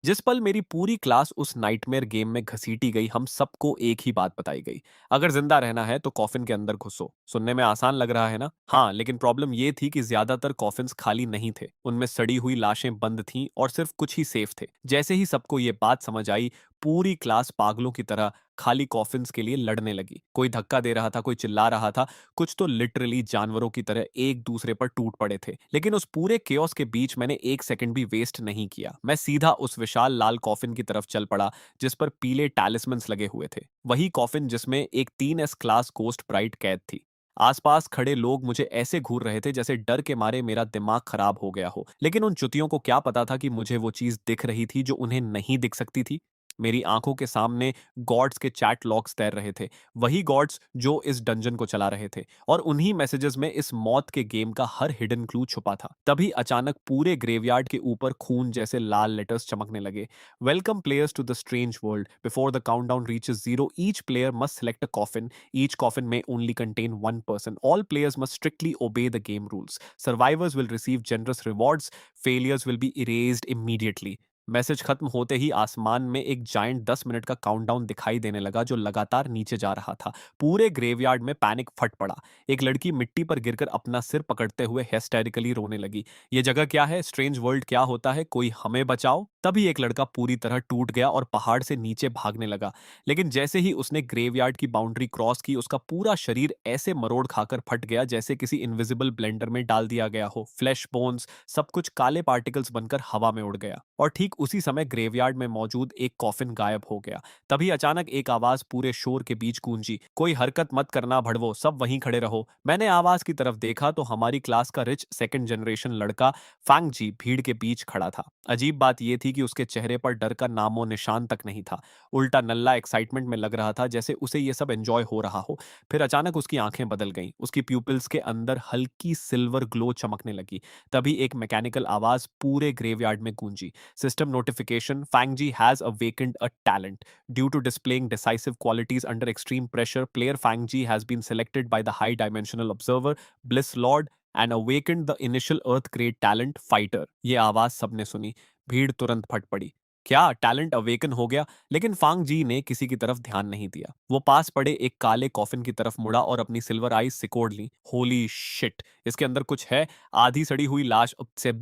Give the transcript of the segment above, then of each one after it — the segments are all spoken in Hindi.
जिस पल मेरी पूरी क्लास उस नाइटमेयर गेम में घसीटी गई, हम सबको एक ही बात बताई गई। अगर जिंदा रहना है तो कॉफिन के अंदर घुसो। सुनने में आसान लग रहा है ना? हाँ, लेकिन प्रॉब्लम ये थी कि ज्यादातर कॉफिन्स खाली नहीं थे। उनमें सड़ी हुई लाशें बंद थीं और सिर्फ कुछ ही सेफ थे। जैसे ही सबको ये बात समझ आई, पूरी क्लास पागलों की तरह खाली कॉफिन्स के लिए लड़ने लगी। कोई धक्का दे रहा था, कोई चिल्ला रहा था, कुछ तो लिटरली जानवरों की तरह एक दूसरे पर टूट पड़े थे। लेकिन उस पूरे केओस के बीच मैंने एक सेकंड भी वेस्ट नहीं किया। मैं सीधा उस विशाल लाल कॉफिन की तरफ चल पड़ा, जिस पर पीले टैलिस्मन्स लगे हुए थे। वही कॉफिन जिसमें एक 3S क्लास गोस्ट ब्राइट कैद थी। आसपास खड़े लोग मुझे ऐसे घूर रहे थे जैसे डर के मारे मेरा दिमाग खराब हो गया हो। लेकिन उन चुतियों को क्या पता था कि मुझे वो चीज दिख रही थी जो उन्हें नहीं दिख सकती थी। मेरी आंखों के सामने गॉड्स के चैट लॉग्स तैर रहे थे। वही गॉड्स जो इस डंजन को चला रहे थे, और उन्हीं मैसेजेस में इस मौत के गेम का हर हिडन क्लू छुपा था। तभी अचानक पूरे ग्रेवयार्ड के ऊपर खून जैसे लाल लेटर्स चमकने लगे। Welcome players to the strange world. Before the countdown reaches zero, each player must select a coffin. Each coffin may only contain one person. All players must strictly obey the game rules. Survivors will receive generous rewards. Failures will be erased immediately. Message खत्म होते ही आसमान में एक जायंट 10 मिनट का काउंटडाउन दिखाई देने लगा, जो लगातार नीचे जा रहा था। पूरे ग्रेवयार्ड में पैनिक फट पड़ा। एक लड़की मिट्टी पर गिरकर अपना सिर पकड़ते हुए हिस्टेरिकली रोने लगी। ये जगह क्या है? स्ट्रेंज वर्ल्ड क्या होता है? कोई हमें बचाओ। तभी एक लड़का पूरी तरह टूट गया और पहाड़ से नीचे भागने लगा। लेकिन जैसे ही उसने ग्रेवयार्ड की बाउंड्री क्रॉस की, उसका पूरा शरीर ऐसे मरोड़ खाकर फट गया जैसे किसी इनविजिबल ब्लेंडर में डाल दिया गया हो। फ्लैश, बोन्स, सब कुछ काले पार्टिकल्स बनकर हवा में उड़ गया। और ठीक उसी समय ग्रेवयार्ड में मौजूद एक कॉफिन गायब हो गया। तभी अचानक एक आवाज पूरे शोर के बीच गूंजी, कोई हरकत मत करना भड़वो, सब वहीं खड़े रहो। मैंने आवाज की तरफ देखा तो हमारी क्लास का रिच सेकंड जनरेशन लड़का फैंग जी भीड़ के बीच खड़ा था। अजीब बात यह थी कि उसके चेहरे पर डर का नामो निशान तक नहीं था। उल्टा नल्ला एक्साइटमेंट में लग रहा था, जैसे उसे ये सब एंजॉय हो रहा हो। फिर अचानक उसकी आंखें बदल गईं। उसकी प्यूपिल्स के अंदर हल्की सिल्वर ग्लो चमकने लगी। तभी एक मैकेनिकल आवाज पूरे ग्रेवयार्ड में गूंजी, system notification, Fangji has awakened a talent. Due to displaying decisive qualities under extreme pressure, player Fangji has been selected by the High Dimensional Observer, Bliss Lord, and awakened the initial Earth Grade talent Fighter. ये आवाज सबने सुनी। भीड़ तुरंत फट पड़ी। क्या टैलेंट अवेकन हो गया? लेकिन फांग जी ने किसी की तरफ ध्यान नहीं दिया। वो पास पड़े एक काले कॉफिन की तरफ मुड़ा और अपनी सिल्वर आईज सिकोड़ ली। होली शिट, इसके अंदर कुछ है। आधी सड़ी हुई लाश से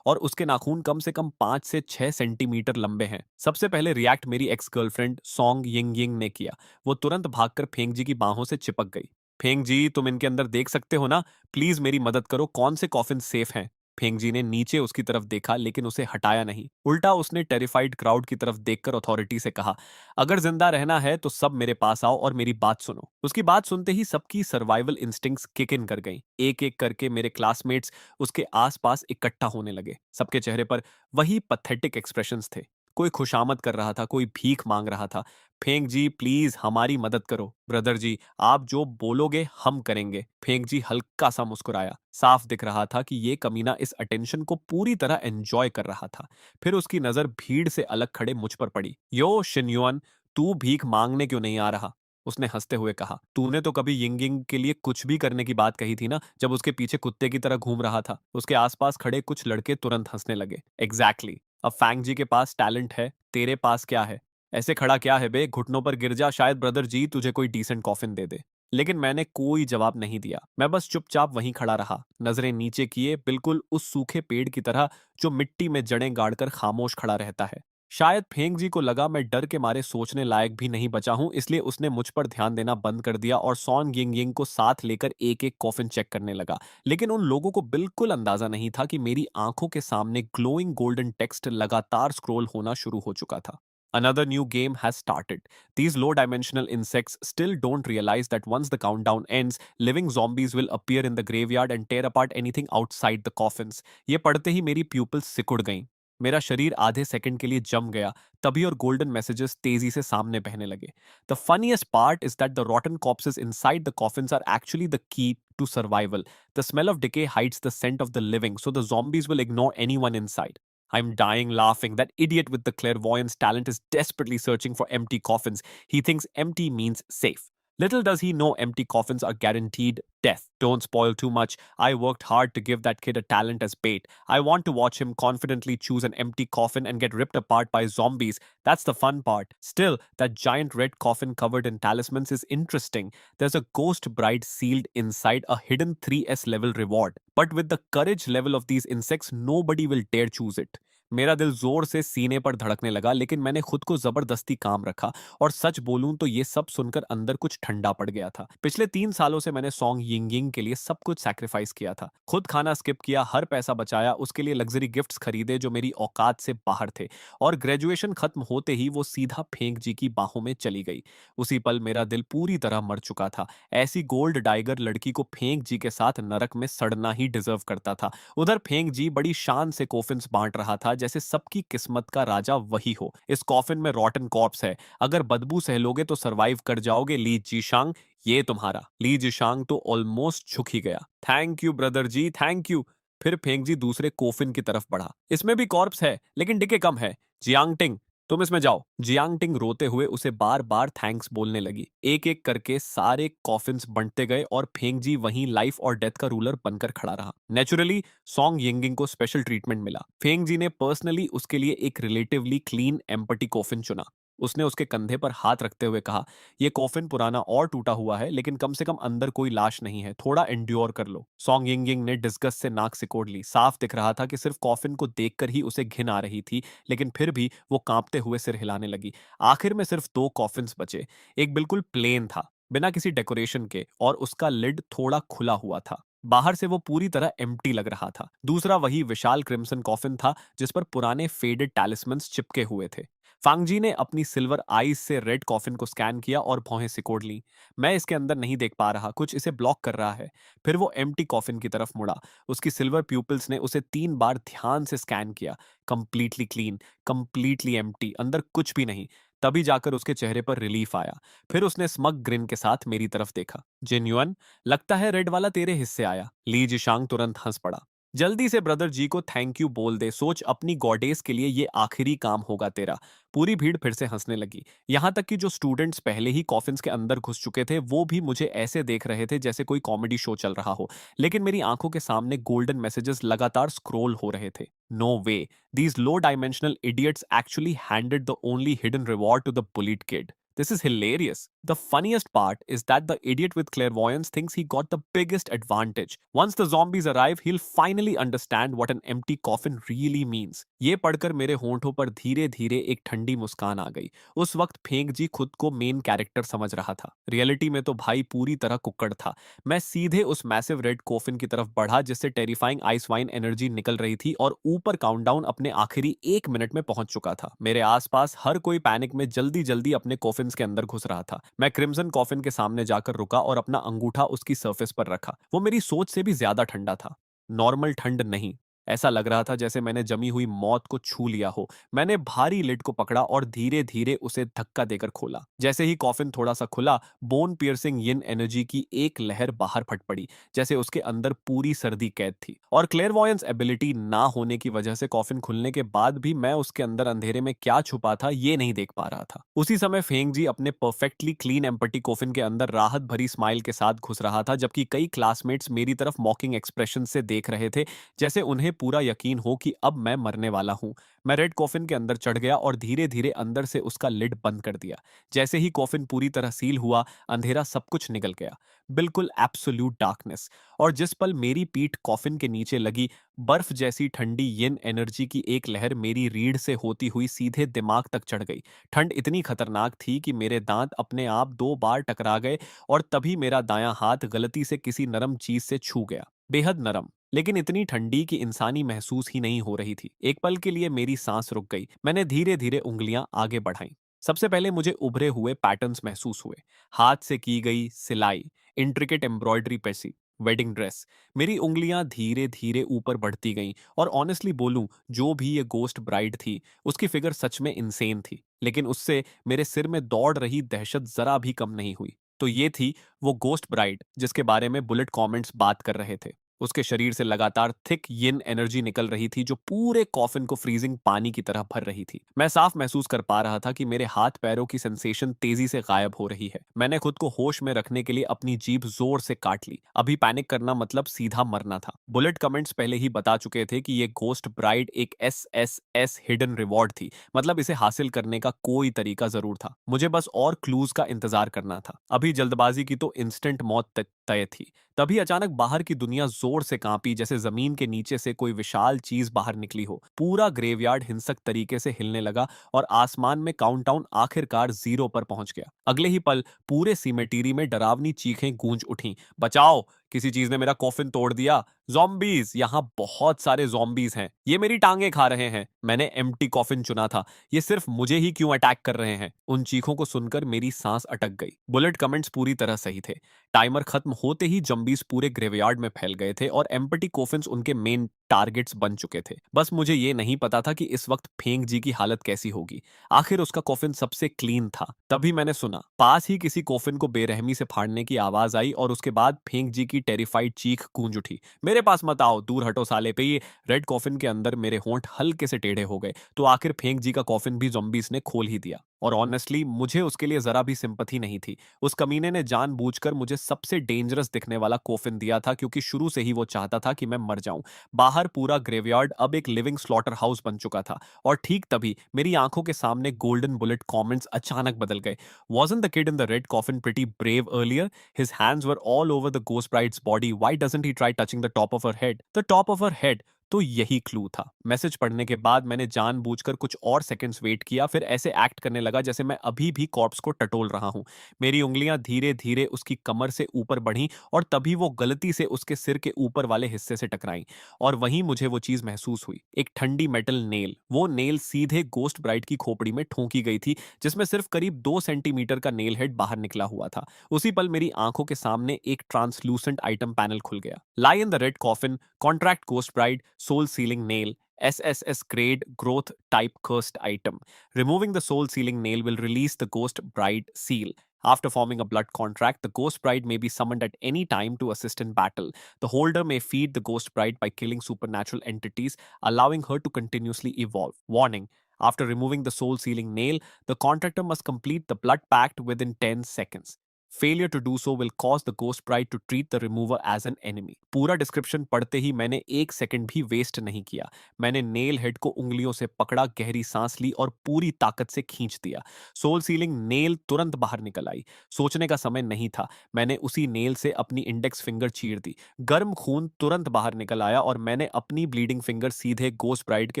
और उसके नाखून कम से कम 5 से 6 सेंटीमीटर लंबे हैं। सबसे पहले रिएक्ट मेरी ex girlfriend song Ying Ying ने किया। वो तुरंत भागकर फेंग जी की बाहों से चिपक गई। फेंग जी, तुम इनके अंदर देख सकते हो ना? प्लीज मेरी मदद करो, कौन से कॉफिन सेफ हैं? फेंग जी ने नीचे उसकी तरफ देखा, लेकिन उसे हटाया नहीं। उल्टा उसने टेरिफाइड क्राउड की तरफ देखकर अथॉरिटी से कहा, अगर जिंदा रहना है तो सब मेरे पास आओ और मेरी बात सुनो। उसकी बात सुनते ही सबकी सर्वाइवल इंस्टिंक्ट्स किक इन कर गईं। एक एक करके मेरे क्लासमेट्स उसके आसपास इकट्ठा होने लगे। सबके चेहरे पर वही पथेटिक एक्सप्रेशंस थे। कोई खुशामद कर रहा था, कोई भीख मांग रहा था। फेंक जी, प्लीज हमारी मदद करो। ब्रदर जी, आप जो बोलोगे हम करेंगे। फेंक जी हल्का सा मुस्कुराया। साफ दिख रहा था कि ये कमीना इस अटेंशन को पूरी तरह एंजॉय कर रहा था। फिर उसकी नजर भीड़ से अलग खड़े मुझ पर पड़ी। यो शिन्युअन, तू भीख मांगने क्यों नहीं आ रहा? उसने हंसते हुए कहा। तूने तो कभी यिंगिंग के लिए कुछ भी करने की बात कही थी ना, जब उसके पीछे कुत्ते की तरह घूम रहा था। उसके आसपास खड़े कुछ लड़के तुरंत हंसने लगे। Exactly exactly. अब फैंग जी के पास टैलेंट है, तेरे पास क्या है? ऐसे खड़ा क्या है बे? घुटनों पर गिर जा, शायद ब्रदर जी तुझे कोई डिसेंट कॉफिन दे दे। लेकिन मैंने कोई जवाब नहीं दिया। मैं बस चुपचाप वहीं खड़ा रहा, नजरें नीचे किए, बिल्कुल उस सूखे पेड़ की तरह जो मिट्टी में जड़ें गाड़कर खामोश खड़ा रहता है। शायद फेंग जी को लगा मैं डर के मारे सोचने लायक भी नहीं बचा हूं, इसलिए उसने मुझ पर ध्यान देना बंद कर दिया और सॉन यिंग यिंग को साथ लेकर एक एक कॉफिन चेक करने लगा। लेकिन उन लोगों को बिल्कुल अंदाजा नहीं था कि मेरी आंखों के सामने ग्लोइंग गोल्डन टेक्स्ट लगातार स्क्रॉल होना शुरू हो चुका था। Another new game has started. These low dimensional insects still don't realize that once the countdown ends, living zombies will appear in the graveyard and tear apart anything outside the coffins. ये पढ़ते ही मेरी प्यूपल्स सिकुड़ गईं। मेरा शरीर आधे सेकंड के लिए जम गया। तभी और गोल्डन मैसेजेस तेजी से सामने बहने लगे। The funniest part is that the rotten corpses inside the coffins are actually the key to survival. The smell of decay hides the scent of the living, so the zombies will ignore anyone inside. I'm dying laughing. That idiot with the clairvoyance talent is desperately searching for empty coffins. He thinks empty means safe. Little does he know empty coffins are guaranteed death. Don't spoil too much. I worked hard to give that kid a talent as bait. I want to watch him confidently choose an empty coffin and get ripped apart by zombies. That's the fun part. Still, that giant red coffin covered in talismans is interesting. There's a ghost bride sealed inside, a hidden 3S level reward. But with the courage level of these insects, nobody will dare choose it. मेरा दिल जोर से सीने पर धड़कने लगा, लेकिन मैंने खुद को जबरदस्ती काम रखा। और सच बोलूं तो ये सब सुनकर अंदर कुछ ठंडा पड़ गया था। पिछले 3 सालों से मैंने सॉन्ग यिंग यिंग के लिए सब कुछ सैक्रिफाइस किया था। खुद खाना स्किप किया, हर पैसा बचाया, उसके लिए लग्जरी गिफ्ट्स खरीदे जो मेरी औकात से बाहर थे। और ग्रेजुएशन खत्म होते ही वो सीधा फेंक जी की बाहों में चली गई। उसी पल मेरा दिल पूरी तरह मर चुका था। ऐसी गोल्ड डाइगर लड़की को फेंक जी के साथ नरक में सड़ना ही डिजर्व करता था। उधर फेंक जी बड़ी शान से कॉफिन्स बांट रहा था, जैसे सबकी किस्मत का राजा वही हो। इस कॉफिन में रॉटन कॉर्प्स है, अगर बदबू सह लोगे तो सरवाइव कर जाओगे ली जीशांग। ये तुम्हारा। ली जीशांग तो ऑलमोस्ट झुक ही गया। Thank you brother ji, thank you. फिर फेंग जी दूसरे कोफिन की तरफ बढ़ा। इसमें भी कॉर्प्स है, लेकिन डिके कम है। जियांगटिंग, तुम इसमें जाओ। जियांगटिंग रोते हुए उसे बार बार थैंक्स बोलने लगी। एक एक करके सारे कॉफिन्स बंटते गए और फेंग जी वहीं लाइफ और डेथ का रूलर बनकर खड़ा रहा। नेचुरली सॉन्ग यिंगिंग को स्पेशल ट्रीटमेंट मिला। फेंग जी ने पर्सनली उसके लिए एक रिलेटिवली क्लीन एम्पटी कॉफिन चुना। उसने उसके कंधे पर हाथ रखते हुए कहा, यह कॉफिन पुराना और टूटा हुआ है, लेकिन कम से कम अंदर कोई लाश नहीं है, थोड़ा एंड्योर कर लो। सॉन्ग यिंग यिंग ने डिस्गस्ट से नाक सिकोड़ ली। साफ दिख रहा था कि सिर्फ कॉफिन को देखकर ही उसे घिन आ रही थी, लेकिन फिर भी वो कांपते हुए सिर हिलाने लगी। आखिर में सिर्फ 2 कॉफिन्स बचे। एक बिल्कुल प्लेन था, बिना किसी डेकोरेशन के, और उसका लिड थोड़ा खुला हुआ था। बाहर से वो पूरी तरह एम्प्टी लग रहा था। दूसरा वही विशाल क्रिम्सन कॉफिन था जिस पर पुराने फेडेड टैलिस्मन्स चिपके हुए थे। फांगजी ने अपनी सिल्वर आईज से रेड कॉफिन को स्कैन किया और भौहें सिकोड़ ली। मैं इसके अंदर नहीं देख पा रहा, कुछ इसे ब्लॉक कर रहा है। फिर वो एम्प्टी कॉफिन की तरफ मुड़ा। उसकी सिल्वर प्यूपिल्स ने उसे 3 बार ध्यान से स्कैन किया। कंप्लीटली क्लीन, कंप्लीटली एम्प्टी, अंदर कुछ भी नहीं। तभी जाकर उसके चेहरे पर रिलीफ आया। फिर उसने स्मग ग्रिन के साथ मेरी तरफ देखा। जेन्युइन, लगता है रेड वाला तेरे हिस्से आया। ली जिशांग तुरंत हंस पड़ा। जल्दी से ब्रदर जी को थैंक यू बोल दे, सोच अपनी गॉडेस के लिए ये आखिरी काम होगा तेरा। पूरी भीड़ फिर से हंसने लगी। यहाँ तक कि जो स्टूडेंट्स पहले ही कॉफिन्स के अंदर घुस चुके थे, वो भी मुझे ऐसे देख रहे थे जैसे कोई कॉमेडी शो चल रहा हो। लेकिन मेरी आंखों के सामने गोल्डन मैसेजेस लगातार स्क्रॉल हो रहे थे। No way, these low dimensional idiots actually handed the only hidden reward to the bullied kid. This is hilarious. The funniest part is that the idiot with clairvoyance thinks he got the biggest advantage. Once the zombies arrive, he'll finally understand what an empty coffin really means. ये पढ़कर मेरे होंठों पर धीरे धीरे एक ठंडी मुस्कान आ गई। उस वक्त फेंक जी खुद को मेन कैरेक्टर समझ रहा था। रियलिटी में तो भाई पूरी तरह कुक्कड़ था। मैं सीधे उस मैसिव रेड कॉफिन की तरफ बढ़ा जिससे टेरिफाइंग आइस वाइन एनर्जी निकल रही थी, और ऊपर काउंटडाउन अपने आखिरी 1 मिनट में पहुंच चुका था। मेरे आसपास हर कोई पैनिक में जल्दी जल्दी अपने कॉफिन के अंदर घुस रहा था। मैं क्रिम्सन कॉफिन के सामने जाकर रुका और अपना अंगूठा उसकी सरफेस पर रखा। वो मेरी सोच से भी ज्यादा ठंडा था। नॉर्मल ठंड नहीं, ऐसा लग रहा था जैसे मैंने जमी हुई मौत को छू लिया हो। मैंने भारी लिड को पकड़ा और धीरे धीरे उसे धक्का देकर खोला। जैसे ही कॉफिन थोड़ा सा खुला, बोन पियर्सिंग यिन एनर्जी की एक लहर बाहर फट पड़ी, जैसे उसके अंदर पूरी सर्दी कैद थी। और क्लेयरवॉयंस एबिलिटी ना होने की वजह से कॉफिन खुलने के बाद भी मैं उसके अंदर अंधेरे में क्या छुपा था ये नहीं देख पा रहा था। उसी समय फेंग जी अपने परफेक्टली क्लीन एम्पटी कॉफिन के अंदर राहत भरी स्माइल के साथ घुस रहा था, जबकि कई क्लासमेट्स मेरी तरफ मॉकिंग एक्सप्रेशन से देख रहे थे, जैसे उन्हें पूरा यकीन हो कि अब मैं मरने वाला हूं। मैं रेड कॉफिन के अंदर चढ़ गया और धीरे धीरे अंदर से उसका लिड बंद कर दिया। जैसे ही कॉफिन पूरी तरह सील हुआ, अंधेरा सब कुछ निकल गया। बिल्कुल एब्सोल्यूट डार्कनेस। और जिस पल मेरी पीठ कॉफिन के नीचे लगी, बर्फ जैसी ठंडी यिन एनर्जी की एक लहर मेरी रीढ़ से होती हुई सीधे दिमाग तक चढ़ गई। ठंड इतनी खतरनाक थी कि मेरे दांत अपने आप 2 बार टकरा गए, और तभी मेरा दायां हाथ गलती से किसी नरम चीज से छू गया। बेहद नरम, लेकिन इतनी ठंडी कि इंसानी महसूस ही नहीं हो रही थी। एक पल के लिए मेरी सांस रुक गई। मैंने धीरे धीरे उंगलियां आगे बढ़ाईं। सबसे पहले मुझे उभरे हुए पैटर्न्स महसूस हुए। हाथ से की गई सिलाई, इंट्रिकेट एम्ब्रॉयडरी पैसी, वेडिंग ड्रेस। मेरी उंगलियां धीरे धीरे ऊपर बढ़ती गईं, और ऑनेस्टली बोलूं, जो भी ये गोस्ट ब्राइड थी, उसकी फिगर सच में इंसेन थी, लेकिन उससे मेरे सिर में दौड़ रही दहशत जरा भी कम नहीं हुई। तो ये थी वो गोस्ट ब्राइड जिसके बारे में बुलेट कमेंट्स बात कर रहे थे। उसके शरीर से लगातार थिक यिन एनर्जी निकल रही थी जो पूरे कॉफिन को फ्रीजिंग पानी की तरह भर रही थी। मैं साफ महसूस कर पा रहा था कि मेरे हाथ पैरों की सेंसेशन तेजी से गायब हो रही है। मैंने खुद को होश में रखने के लिए अपनी जीभ जोर से काट ली। अभी पैनिक करना मतलब सीधा मरना था। बुलेट कमेंट्स पहले ही बता चुके थे कि ये घोस्ट ब्राइड एक एस हिडन रिवॉर्ड थी, मतलब इसे हासिल करने का कोई तरीका जरूर था। मुझे बस और क्लूज का इंतजार करना था। अभी जल्दबाजी की तो इंस्टेंट मौत तय थी। तभी अचानक बाहर की दुनिया जोर से कांपी, जैसे जमीन के नीचे से कोई विशाल चीज बाहर निकली हो। पूरा ग्रेवयार्ड हिंसक तरीके से हिलने लगा और आसमान में काउंटडाउन आखिरकार 0 पर पहुंच गया। अगले ही पल पूरे सीमेटेरी में डरावनी चीखें गूंज उठीं। बचाओ, किसी चीज ने मेरा कॉफिन तोड़ दिया। ज़ॉम्बीज़, यहाँ बहुत सारे ज़ॉम्बीज़ हैं। ये मेरी टांगें खा रहे हैं। मैंने एम्प्टी कॉफिन चुना था। ये सिर्फ मुझे ही क्यों अटैक कर रहे हैं? उन चीखों को सुनकर मेरी सांस अटक गई। बुलेट कमेंट्स पूरी तरह सही थे। टाइमर खत्म होते ही ज़ॉम्बीज़ पूरे ग्रेवयार्ड में फैल गए थे और एम्प्टी कॉफिन्स उनके मेन टारगेट्स बन चुके थे। बस मुझे ये नहीं पता था कि इस वक्त फेंग जी की हालत कैसी होगी। आखिर उसका कॉफिन सबसे क्लीन था। तभी मैंने सुना, पास ही किसी कॉफिन को बेरहमी से फाड़ने की आवाज आई और उसके बाद फेंग जी की टेरिफाइड चीख गूंज उठी। मेरे पास मत आओ, दूर हटो साले। पे ये रेड कॉफिन के अंदर मेरे होंठ हल्के से टेढ़े हो गए। तो आखिर फेंक जी का कॉफिन भी ज़ॉम्बीज़ ने खोल ही दिया। और ऑनेस्टली मुझे उसके लिए जरा भी सिंपैथी नहीं थी। उस कमीने ने जानबूझकर मुझे सबसे डेंजरस दिखने वाला कॉफिन दिया था, क्योंकि शुरू से ही वो चाहता था कि मैं मर जाऊं। बाहर पूरा ग्रेवयार्ड अब एक लिविंग स्लॉटर हाउस बन चुका था। और ठीक तभी मेरी आंखों के सामने गोल्डन बुलेट कमेंट्स अचानक बदल गए। Wasn't the kid in the red coffin pretty brave earlier? His hands were all over the ghost bride's body. Why doesn't he try touching the top of her head? The top of her head. तो यही क्लू था। मैसेज पढ़ने के बाद मैंने जानबूझकर कुछ और सेकंड्स वेट किया, फिर ऐसे एक्ट करने लगा जैसे मैं अभी भी कॉर्प्स को टटोल रहा हूं। मेरी उंगलियां धीरे धीरे उसकी कमर से ऊपर बढ़ीं और तभी वो गलती से उसके सिर के ऊपर वाले हिस्से से टकराई। और वहीं मुझे वो चीज महसूस हुई, एक ठंडी मेटल नेल। वो नेल सीधे गोस्ट ब्राइड की खोपड़ी में ठोंकी गई थी, जिसमें सिर्फ करीब 2 सेंटीमीटर का नेल हेड बाहर निकला हुआ था। उसी पल मेरी आंखों के सामने एक ट्रांसलूसेंट आइटम पैनल खुल गया। Lie in the red coffin, contract ghost bride, soul sealing nail, SSS grade growth type cursed item. Removing the soul sealing nail will release the ghost bride seal. After forming a blood contract, the ghost bride may be summoned at any time to assist in battle. The holder may feed the ghost bride by killing supernatural entities, allowing her to continuously evolve. Warning: after removing the soul sealing nail, the contractor must complete the blood pact within 10 seconds. Failure to do so will cause the ghost bride to treat the remover as an enemy. पूरा डिस्क्रिप्शन पढ़ते ही मैंने एक सेकंड भी वेस्ट नहीं किया। मैंने नेल हेड को उंगलियों से पकड़ा, गहरी सांस ली और पूरी ताकत से खींच दिया। सोल सीलिंग नेल तुरंत बाहर निकल आई। सोचने का समय नहीं था। मैंने उसी नेल से अपनी इंडेक्स फिंगर चीर दी। गर्म खून तुरंत बाहर निकल आया और मैंने अपनी ब्लीडिंग फिंगर सीधे गोस्ट ब्राइड के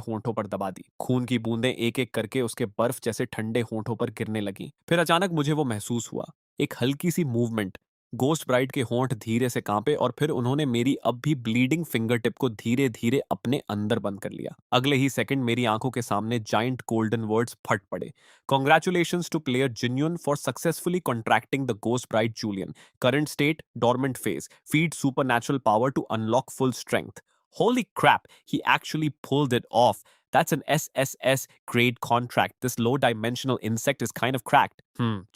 होंठों पर दबा दी। खून की बूंदें एक एक करके उसके बर्फ जैसे ठंडे होंठों पर गिरने लगी। फिर अचानक मुझे वो महसूस हुआ, एक हल्की सी मूवमेंट। गोस्ट ब्राइड के होंठ धीरे से कांपे और फिर उन्होंने मेरी अब भी ब्लीडिंग फिंगर टिप को धीरे धीरे अपने अंदर बंद कर लिया। अगले ही सेकंड मेरी आंखों के सामने जाइंट गोल्डन वर्ड्स फट पड़े। Congratulations to player Jinyun for successfully contracting the ghost bride Julian. Current state dormant phase, feed supernatural power to unlock full strength. Holy crap, he actually pulled it off. That's an SSS grade contract. This low dimensional insect is kind of cracked.